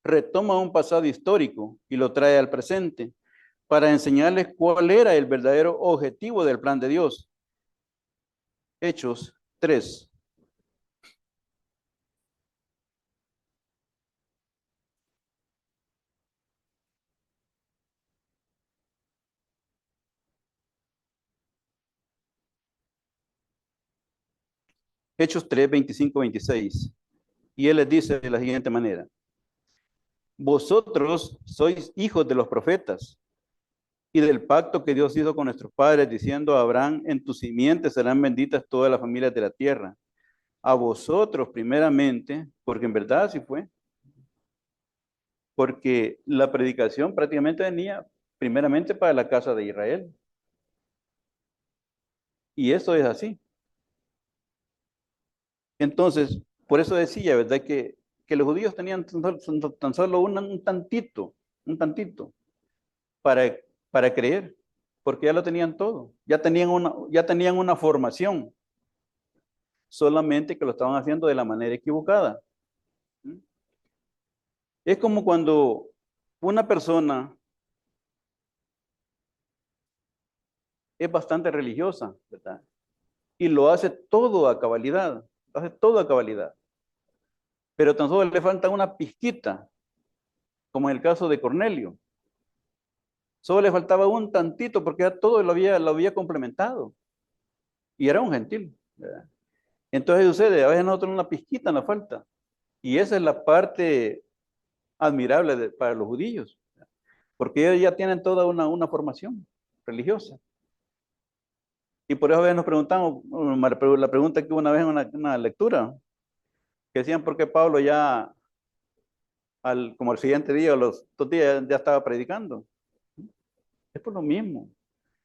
retoma un pasado histórico y lo trae al presente para enseñarles cuál era el verdadero objetivo del plan de Dios. Hechos 3. Hechos 3, 25, 26. Y él les dice de la siguiente manera: vosotros sois hijos de los profetas y del pacto que Dios hizo con nuestros padres, diciendo a Abraham, en tu simiente serán benditas todas las familias de la tierra. A vosotros primeramente, porque en verdad así fue, porque la predicación prácticamente venía primeramente para la casa de Israel. Y eso es así. Entonces, por eso decía, ¿verdad? Que los judíos tenían tan solo un tantito para, para creer, porque ya lo tenían todo, ya tenían una formación, solamente que lo estaban haciendo de la manera equivocada. Es como cuando una persona es bastante religiosa, ¿verdad? Y lo hace todo a cabalidad, lo hace todo a cabalidad, pero tan solo le falta una pizquita, como en el caso de Cornelio. Solo le faltaba un tantito porque ya todo lo había complementado. Y era un gentil, ¿verdad? Entonces sucede, a veces nosotros una pizquita nos falta. Y esa es la parte admirable para los judíos, ¿verdad? Porque ellos ya tienen toda una formación religiosa. Y por eso a veces nos preguntamos, la pregunta que hubo una vez en una lectura, que decían por qué Pablo ya, como el siguiente día o los 2 días ya estaba predicando. Es por lo mismo.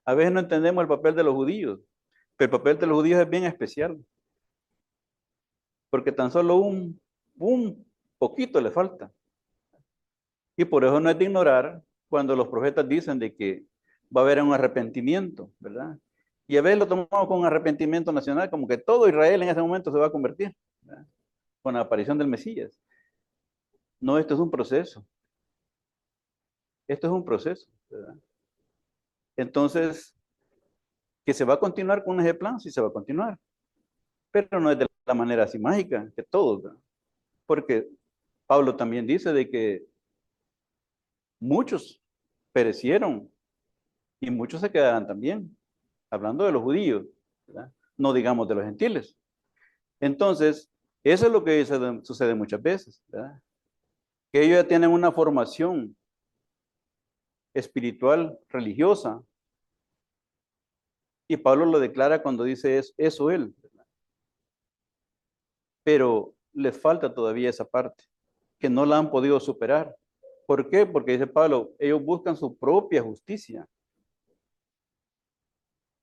A veces no entendemos el papel de los judíos, pero el papel de los judíos es bien especial, porque tan solo un poquito le falta. Y por eso no es de ignorar cuando los profetas dicen de que va a haber un arrepentimiento, ¿verdad? Y a veces lo tomamos con arrepentimiento nacional, como que todo Israel en ese momento se va a convertir, ¿verdad? Con la aparición del Mesías. No, esto es un proceso. Esto es un proceso, ¿verdad? Entonces, que se va a continuar con ese plan, sí se va a continuar, pero no es de la manera así mágica que todos, ¿verdad? Porque Pablo también dice de que muchos perecieron y muchos se quedarán también, hablando de los judíos, ¿verdad? No digamos de los gentiles. Entonces, eso es lo que sucede muchas veces, ¿verdad? Que ellos ya tienen una formación espiritual, religiosa, y Pablo lo declara cuando dice eso él, ¿verdad? Pero les falta todavía esa parte, que no la han podido superar. ¿Por qué? Porque dice Pablo, ellos buscan su propia justicia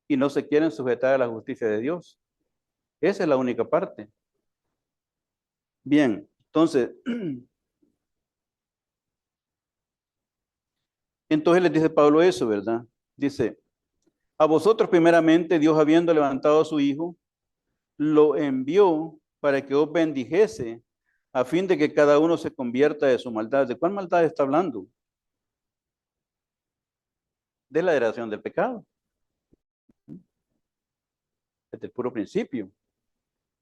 y no se quieren sujetar a la justicia de Dios. Esa es la única parte. Bien, entonces, entonces les dice Pablo eso, ¿verdad? Dice, a vosotros primeramente Dios habiendo levantado a su Hijo, lo envió para que os bendijese a fin de que cada uno se convierta de su maldad. ¿De cuál maldad está hablando? De la heredación del pecado. Desde el puro principio.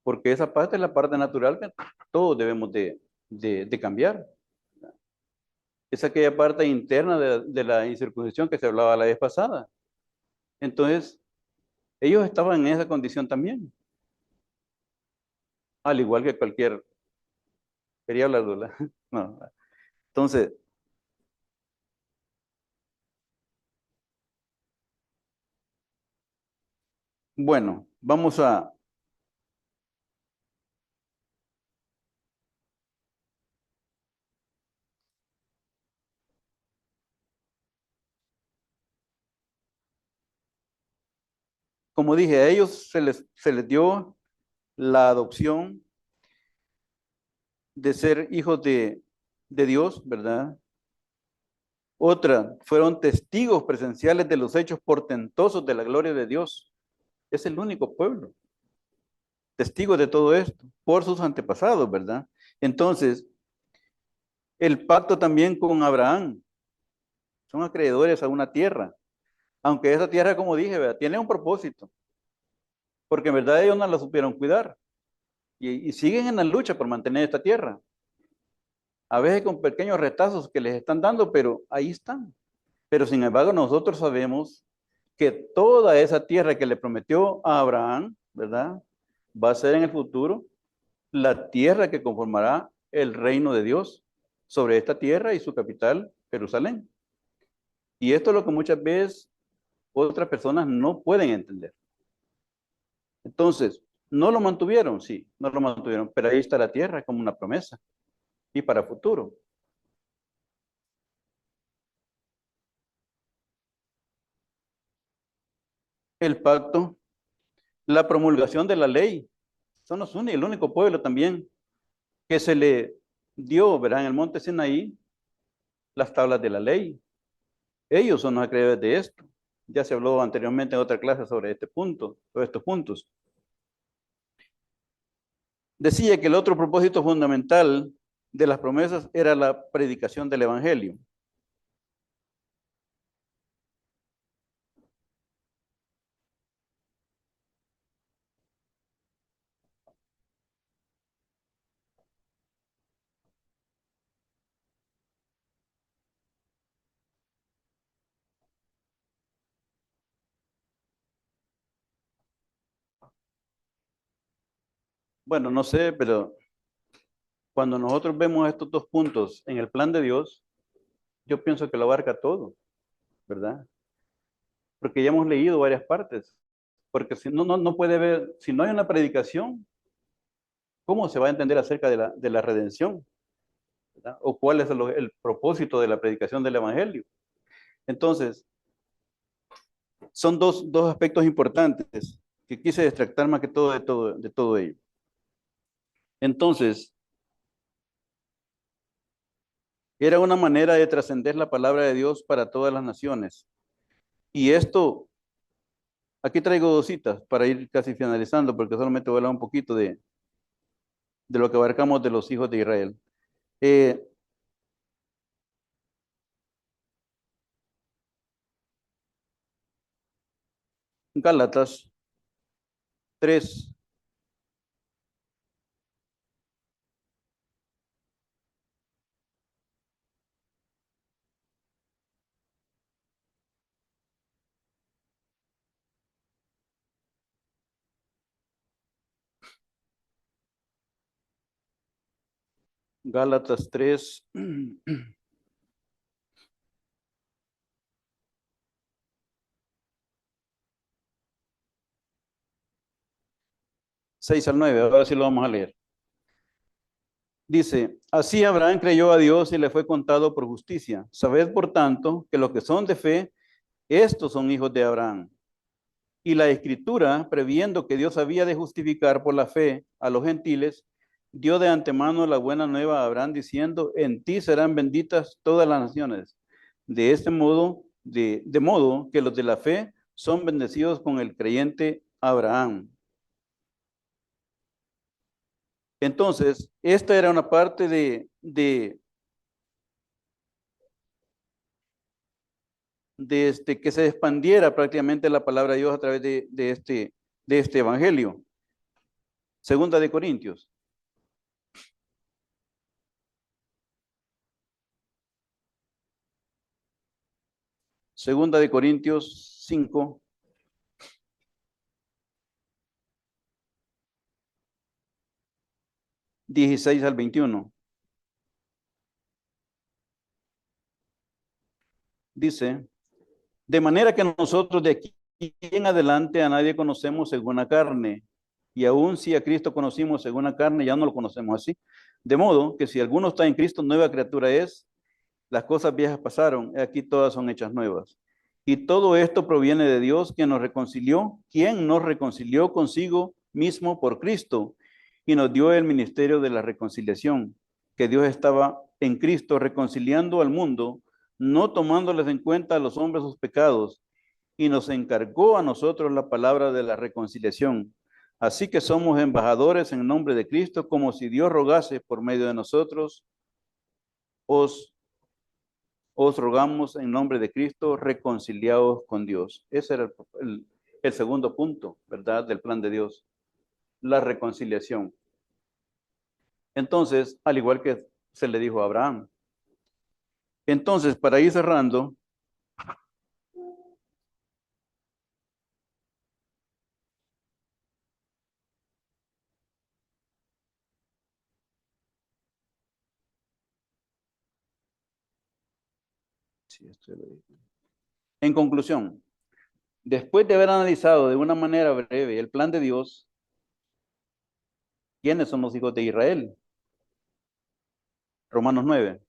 porque esa parte es la parte natural que todos debemos de cambiar. Es aquella parte interna de la incircuncisión que se hablaba la vez pasada. Entonces, ellos estaban en esa condición también, al igual que cualquier, quería hablar, ¿verdad? No. Entonces, bueno, vamos a, como dije, a ellos se les dio la adopción de ser hijos de Dios, ¿verdad? Otra, fueron testigos presenciales de los hechos portentosos de la gloria de Dios. Es el único pueblo, testigos de todo esto, por sus antepasados, ¿verdad? Entonces, el pacto también con Abraham, son acreedores a una tierra, aunque esa tierra, como dije, ¿verdad? Tiene un propósito, porque en verdad ellos no la supieron cuidar y siguen en la lucha por mantener esta tierra. A veces con pequeños retazos que les están dando, pero ahí están. Pero sin embargo, nosotros sabemos que toda esa tierra que le prometió a Abraham, ¿verdad? Va a ser en el futuro la tierra que conformará el reino de Dios sobre esta tierra y su capital, Jerusalén. Y esto es lo que muchas veces otras personas no pueden entender. Entonces, no lo mantuvieron, sí, no lo mantuvieron, pero ahí está la tierra como una promesa y para futuro. El pacto, la promulgación de la ley, son los únicos, el único pueblo también que se le dio, verán, en el monte Sinaí, las tablas de la ley. Ellos son los acreedores de esto. Ya se habló anteriormente en otra clase sobre este punto, sobre estos puntos. Decía que el otro propósito fundamental de las promesas era la predicación del evangelio. Bueno, no sé, pero cuando nosotros vemos estos dos puntos en el plan de Dios, yo pienso que lo abarca todo, ¿verdad? Porque ya hemos leído varias partes. Porque si no puede ver, si no hay una predicación, ¿cómo se va a entender acerca de la redención? ¿Verdad? O cuál es el propósito de la predicación del evangelio. Entonces, son dos aspectos importantes que quise extractar más que todo de todo ello. Entonces, era una manera de trascender la palabra de Dios para todas las naciones. Y esto, aquí traigo dos citas para ir casi finalizando, porque solamente voy a hablar un poquito de lo que abarcamos de los hijos de Israel. Eh, Gálatas 3. Gálatas 3. 6 al 9, ahora sí lo vamos a leer. Dice, así Abraham creyó a Dios y le fue contado por justicia. Sabed, por tanto, que los que son de fe, estos son hijos de Abraham. Y la escritura, previendo que Dios había de justificar por la fe a los gentiles, dio de antemano la buena nueva a Abraham diciendo, en ti serán benditas todas las naciones. De este modo, de modo que los de la fe son bendecidos con el creyente Abraham. Entonces, esta era una parte que se expandiera prácticamente la palabra de Dios a través de este evangelio. Segunda de Corintios. Segunda de Corintios 5. Dieciséis al 21. Dice, de manera que nosotros de aquí en adelante a nadie conocemos según la carne, y aun si a Cristo conocimos según la carne, ya no lo conocemos así. De modo que si alguno está en Cristo, nueva criatura es, las cosas viejas pasaron, y aquí todas son hechas nuevas. Y todo esto proviene de Dios, quien nos reconcilió consigo mismo por Cristo, y nos dio el ministerio de la reconciliación, que Dios estaba en Cristo reconciliando al mundo, no tomándoles en cuenta a los hombres sus pecados, y nos encargó a nosotros la palabra de la reconciliación. Así que somos embajadores en nombre de Cristo, como si Dios rogase por medio de nosotros. Os rogamos en nombre de Cristo, reconciliados con Dios. Ese era el segundo punto, ¿verdad? Del plan de Dios, la reconciliación. Entonces, al igual que se le dijo a Abraham. Entonces, para ir cerrando, en conclusión, después de haber analizado de una manera breve el plan de Dios, ¿quiénes son los hijos de Israel? Romanos 9.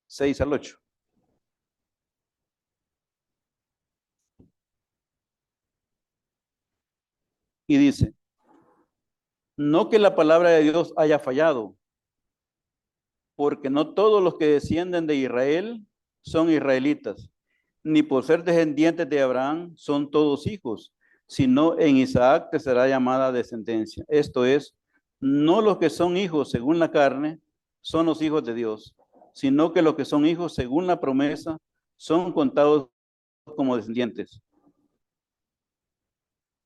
Seis al 8. Y dice, no que la palabra de Dios haya fallado, porque no todos los que descienden de Israel son israelitas, ni por ser descendientes de Abraham son todos hijos, sino en Isaac te será llamada descendencia. Esto es, no los que son hijos según la carne son los hijos de Dios, sino que los que son hijos según la promesa son contados como descendientes.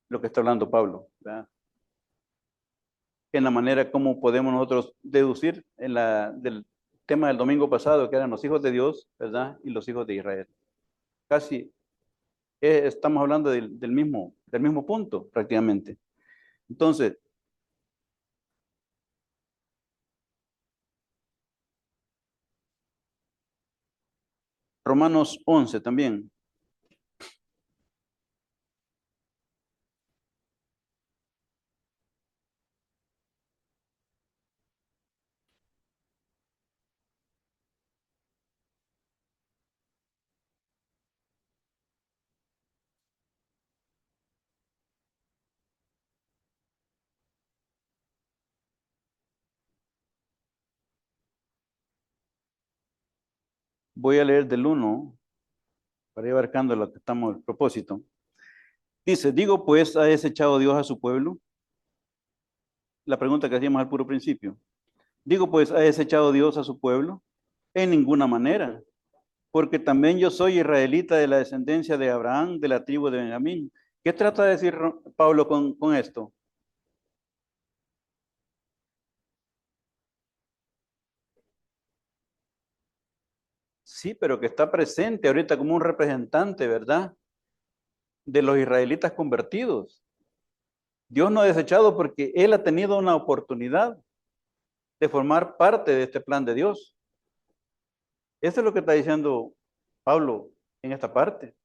Lo que está hablando Pablo, ¿verdad? En la manera como podemos nosotros deducir del tema del domingo pasado, que eran los hijos de Dios, ¿verdad? Y los hijos de Israel. Casi estamos hablando del mismo punto, prácticamente. Entonces, Romanos 11 también. Voy a leer del 1 para ir abarcando lo que estamos al propósito. Dice, digo pues, ¿ha desechado Dios a su pueblo? La pregunta que hacíamos al puro principio. Digo pues, ¿ha desechado Dios a su pueblo? En ninguna manera, porque también yo soy israelita de la descendencia de Abraham, de la tribu de Benjamín. ¿Qué trata de decir Pablo con esto? Sí, pero que está presente ahorita como un representante, ¿verdad? De los israelitas convertidos. Dios no ha desechado porque Él ha tenido una oportunidad de formar parte de este plan de Dios. Eso es lo que está diciendo Pablo en esta parte.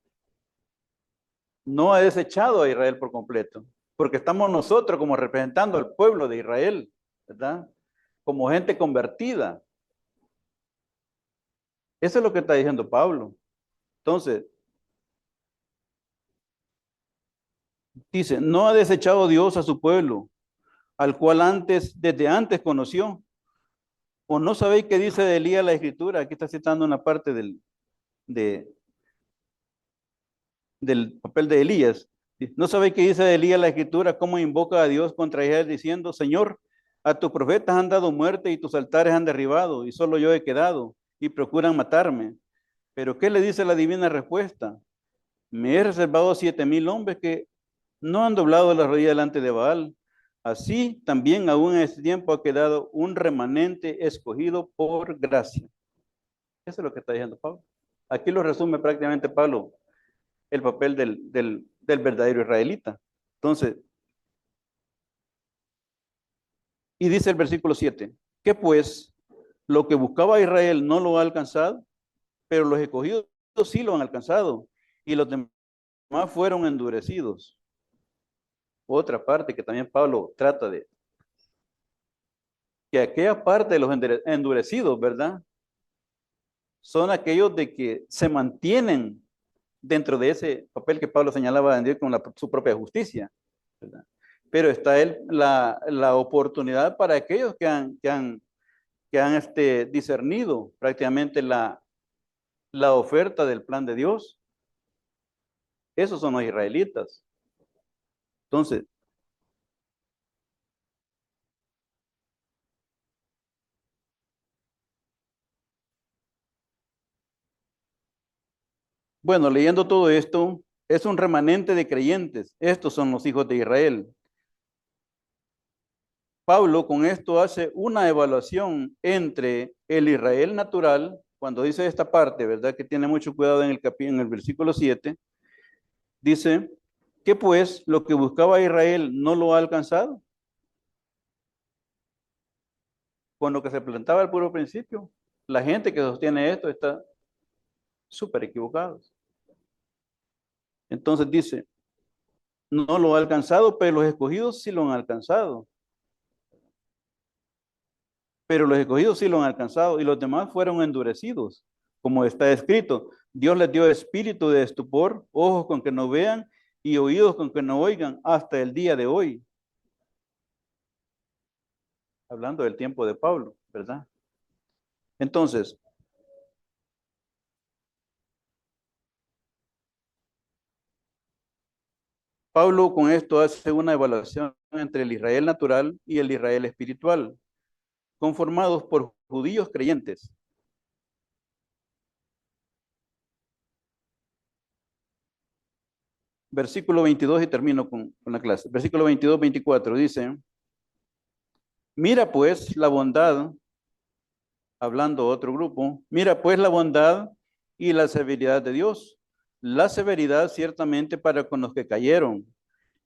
No ha desechado a Israel por completo, porque estamos nosotros como representando al pueblo de Israel, ¿verdad? Como gente convertida. Eso es lo que está diciendo Pablo. Entonces, dice, no ha desechado Dios a su pueblo, al cual desde antes conoció. ¿O no sabéis qué dice de Elías la Escritura? Aquí está citando una parte del papel de Elías. ¿No sabéis qué dice de Elías la Escritura? Cómo invoca a Dios contra Israel diciendo, Señor, a tus profetas han dado muerte y tus altares han derribado y solo yo he quedado y procuran matarme. Pero ¿qué le dice la divina respuesta? Me he reservado 7,000 hombres que no han doblado la rodilla delante de Baal. Así también aún en este tiempo ha quedado un remanente escogido por gracia. Eso es lo que está diciendo Pablo. Aquí lo resume prácticamente Pablo, el papel del verdadero israelita. Entonces, y dice el versículo 7, que pues lo que buscaba Israel no lo ha alcanzado, pero los escogidos sí lo han alcanzado, y los demás fueron endurecidos. Otra parte que también Pablo trata de, que aquella parte de los endurecidos, ¿verdad? Son aquellos de que se mantienen dentro de ese papel que Pablo señalaba en Dios con su propia justicia, ¿verdad? Pero está la oportunidad para aquellos que han discernido prácticamente la oferta del plan de Dios. Esos son los israelitas. Entonces, bueno, leyendo todo esto, es un remanente de creyentes. Estos son los hijos de Israel. Pablo con esto hace una evaluación entre el Israel natural, cuando dice esta parte, ¿verdad? Que tiene mucho cuidado en el versículo 7, dice que pues lo que buscaba Israel no lo ha alcanzado. Con lo que se plantaba al puro principio, la gente que sostiene esto está súper equivocados. Entonces dice, no lo ha alcanzado, pero los escogidos sí lo han alcanzado. Pero los escogidos sí lo han alcanzado y los demás fueron endurecidos, como está escrito. Dios les dio espíritu de estupor, ojos con que no vean y oídos con que no oigan hasta el día de hoy. Hablando del tiempo de Pablo, ¿verdad? Entonces, Pablo con esto hace una evaluación entre el Israel natural y el Israel espiritual, conformados por judíos creyentes. Versículo 22 y termino con la clase. Versículo 22, 24 dice, mira pues la bondad, hablando otro grupo, mira pues la bondad y la severidad de Dios. La severidad ciertamente para con los que cayeron,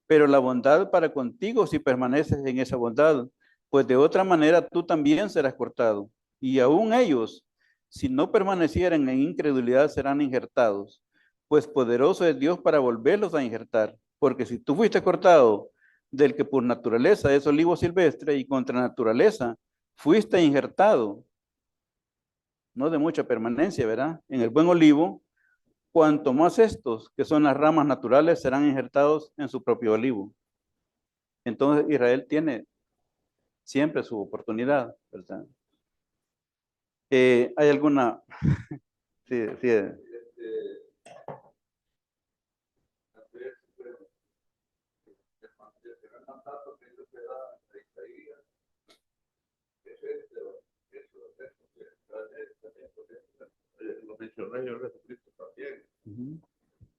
pero la bondad para contigo si permaneces en esa bondad, pues de otra manera tú también serás cortado. Y aún ellos, si no permanecieran en incredulidad, serán injertados, pues poderoso es Dios para volverlos a injertar. Porque si tú fuiste cortado del que por naturaleza es olivo silvestre y contra naturaleza fuiste injertado, no de mucha permanencia, ¿verdad? En el buen olivo, cuanto más estos, que son las ramas naturales, serán injertados en su propio olivo. Entonces Israel tiene siempre su oportunidad, ¿verdad? ¿Hay alguna? Sí, sí. Lo mencioné yo Jesucristo también,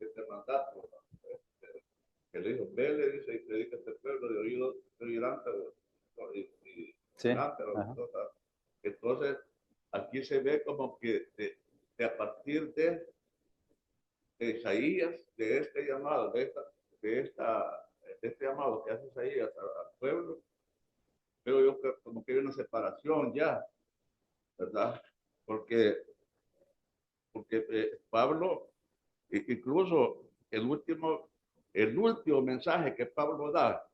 este mandato, que le dijo, ve, le dice, y predica este pueblo de oído, de oirán, pero Sí. entonces, aquí se ve como que a partir de Isaías, de este llamado, de este llamado que hace Isaías al pueblo, veo yo que como que hay una separación ya, ¿verdad? Porque Pablo, incluso el último mensaje que Pablo da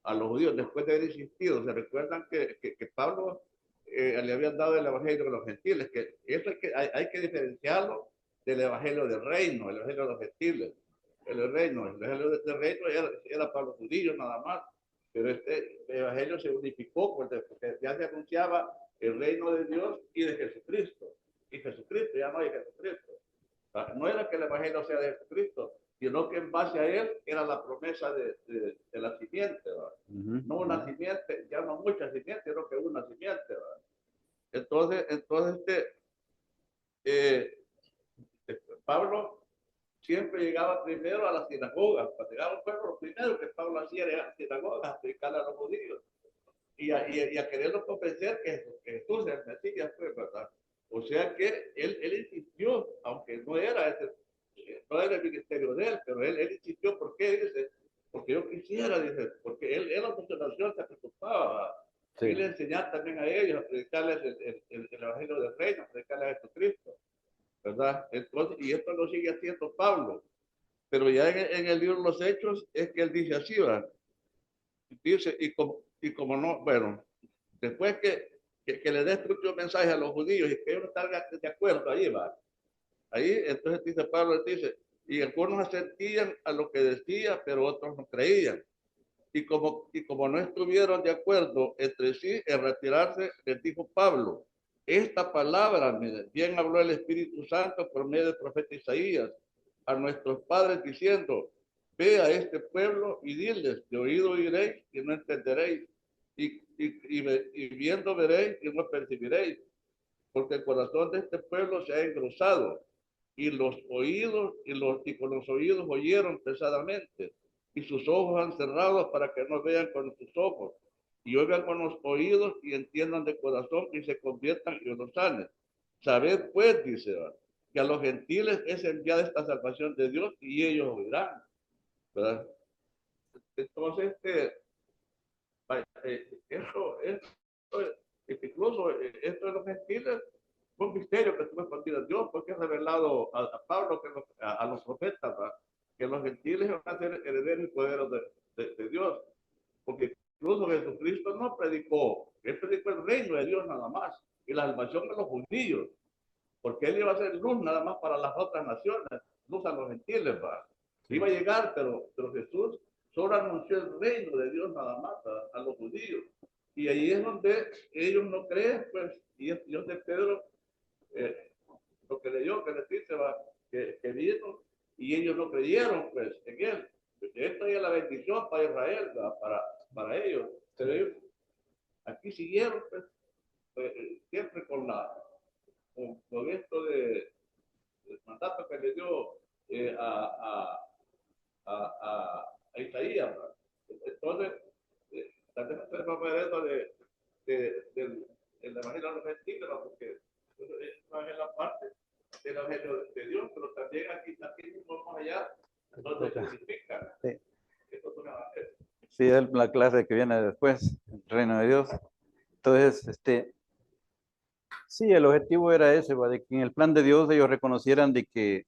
a los judíos después de haber insistido, se recuerdan que Pablo le habían dado el evangelio de los gentiles, que eso hay que diferenciarlo del evangelio del reino, el evangelio de los gentiles. El evangelio del reino era para los judíos nada más, pero este evangelio se unificó porque ya se anunciaba el reino de Dios y de Jesucristo. Y Jesucristo, ya no hay Jesucristo. No era que el evangelio sea de Jesucristo, sino que en base a él era la promesa de la simiente, ¿verdad? No una simiente, ya no mucha simiente, sino que una simiente, ¿verdad? Entonces eh, Pablo siempre llegaba primero a las sinagogas. Cuando llegaba al pueblo, lo primero que Pablo hacía era ir a las sinagogas a predicarle a los judíos y a quererlos convencer que Jesús es el Mesías, pues, ¿verdad? O sea que él insistió, aunque no era el ministerio de él, pero él insistió. ¿Por qué? Dice, porque yo quisiera, dice, porque él a mucha nación se preocupaba. Sí. Y le enseñaba también a ellos a predicarles el evangelio del reino, a predicarles a Jesucristo, ¿verdad? Entonces, y esto lo sigue haciendo Pablo. Pero ya en el libro de los Hechos es que él dice así, ¿verdad? Dice, y como no, bueno, después que le dé este último mensaje a los judíos y que ellos no están de acuerdo, ahí va. Ahí, entonces dice Pablo, dice, y algunos asentían a lo que decía, pero otros no creían. Y como no estuvieron de acuerdo entre sí en retirarse, les dijo Pablo, esta palabra, bien habló el Espíritu Santo por medio del profeta Isaías a nuestros padres diciendo, ve a este pueblo y diles, de oído oiréis y no entenderéis, y viendo veréis y no percibiréis, porque el corazón de este pueblo se ha engrosado, y los oídos, y con los oídos oyeron pesadamente, y sus ojos han cerrado para que no vean con sus ojos, y oigan con los oídos y entiendan de corazón y se conviertan y los sanen. Sabed pues, dice, que a los gentiles es enviada esta salvación de Dios y ellos oirán, ¿verdad? Entonces, incluso esto de los gentiles fue un misterio que tuvo escondido a Dios, porque ha revelado a Pablo, a los profetas, ¿verdad? Que los gentiles van a ser herederos y poderos de Dios, porque incluso Jesucristo no predicó, él predicó el reino de Dios nada más, y la salvación de los judíos, porque él iba a ser luz nada más para las otras naciones, luz a los gentiles, ¿verdad? Iba a llegar, pero Jesús solo anunció el reino de Dios nada más a los judíos, y ahí es donde ellos no creen, pues, y es Dios de Pedro, lo que leyó, que les dice, que vino, y ellos no creyeron, pues, en él. Esta es la bendición para Israel, para ellos. Pero ellos aquí siguieron, pues, siempre con esto del mandato que le dio a Isaías, ¿verdad? Entonces, también tenemos que ver eso del evangelio de los gentiles, porque eso es la parte del evangelio de Dios, pero también aquí mismo vamos allá, donde se significa. Sí. Sí, es la clase que viene después, el reino de Dios. Entonces, sí, el objetivo era ese, ¿va? De que en el plan de Dios ellos reconocieran de que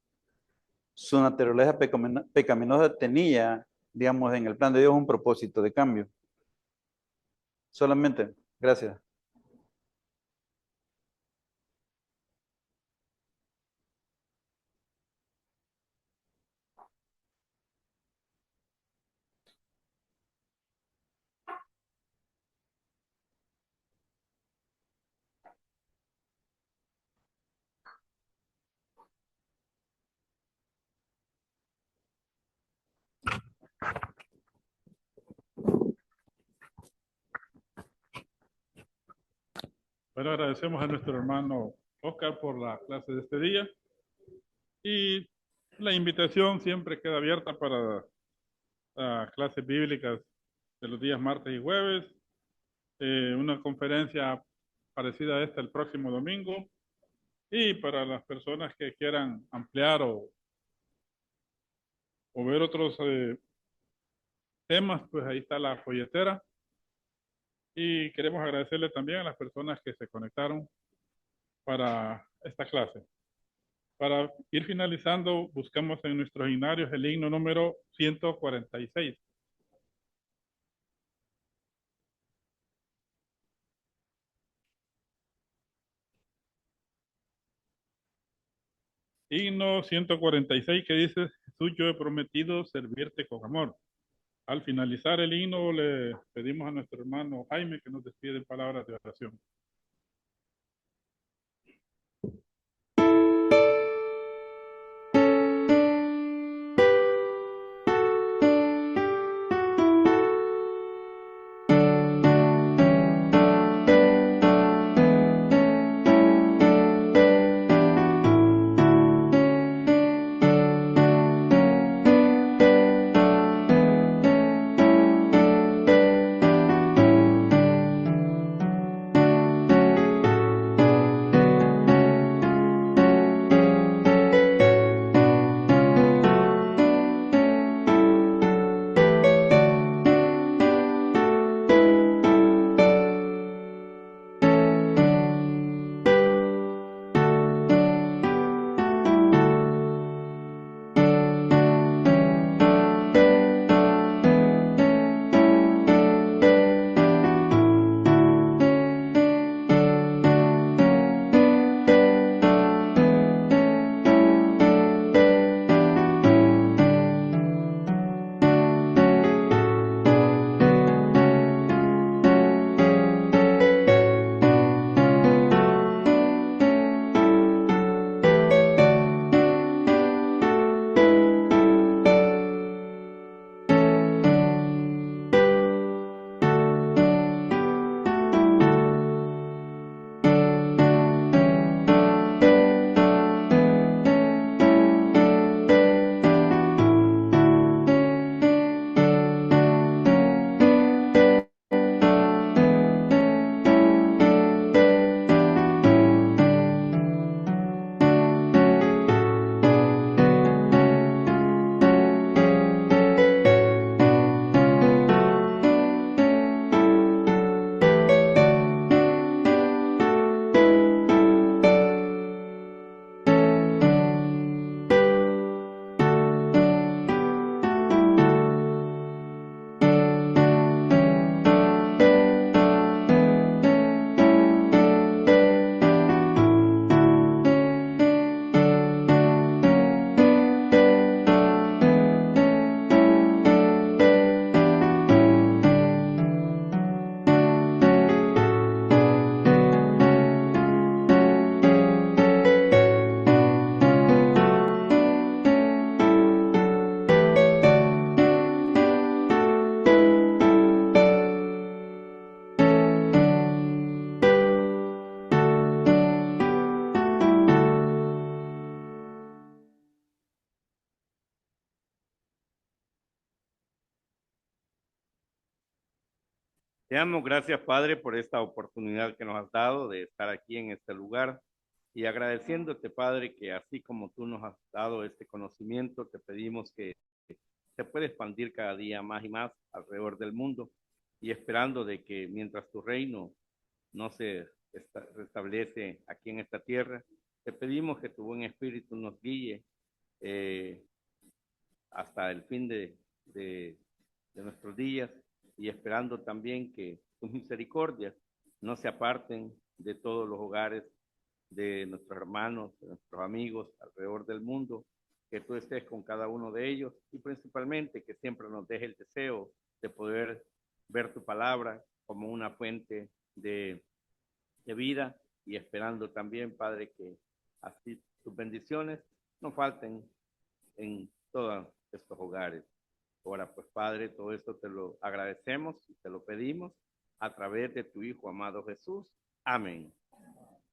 su naturaleza pecaminosa tenía, digamos, en el plan de Dios un propósito de cambio. Solamente, gracias. Bueno, agradecemos a nuestro hermano Oscar por la clase de este día y la invitación siempre queda abierta para clases bíblicas de los días martes y jueves, una conferencia parecida a esta el próximo domingo, y para las personas que quieran ampliar o ver otros temas, pues ahí está la folletera. Y queremos agradecerle también a las personas que se conectaron para esta clase. Para ir finalizando, buscamos en nuestros himnarios el himno número 146. Himno 146 que dice, Jesús, yo he prometido servirte con amor. Al finalizar el himno le pedimos a nuestro hermano Jaime que nos despide en palabras de oración. Te damos gracias, Padre, por esta oportunidad que nos has dado de estar aquí en este lugar y agradeciéndote, Padre, que así como tú nos has dado este conocimiento, te pedimos que se pueda expandir cada día más y más alrededor del mundo y esperando de que mientras tu reino no se restablece aquí en esta tierra, te pedimos que tu buen espíritu nos guíe hasta el fin de nuestros días y esperando también que tus misericordias no se aparten de todos los hogares de nuestros hermanos, de nuestros amigos alrededor del mundo, que tú estés con cada uno de ellos y principalmente que siempre nos deje el deseo de poder ver tu palabra como una fuente de vida y esperando también, Padre, que así tus bendiciones no falten en todos estos hogares. Ahora, pues, Padre, todo esto te lo agradecemos y te lo pedimos a través de tu Hijo amado Jesús. Amén.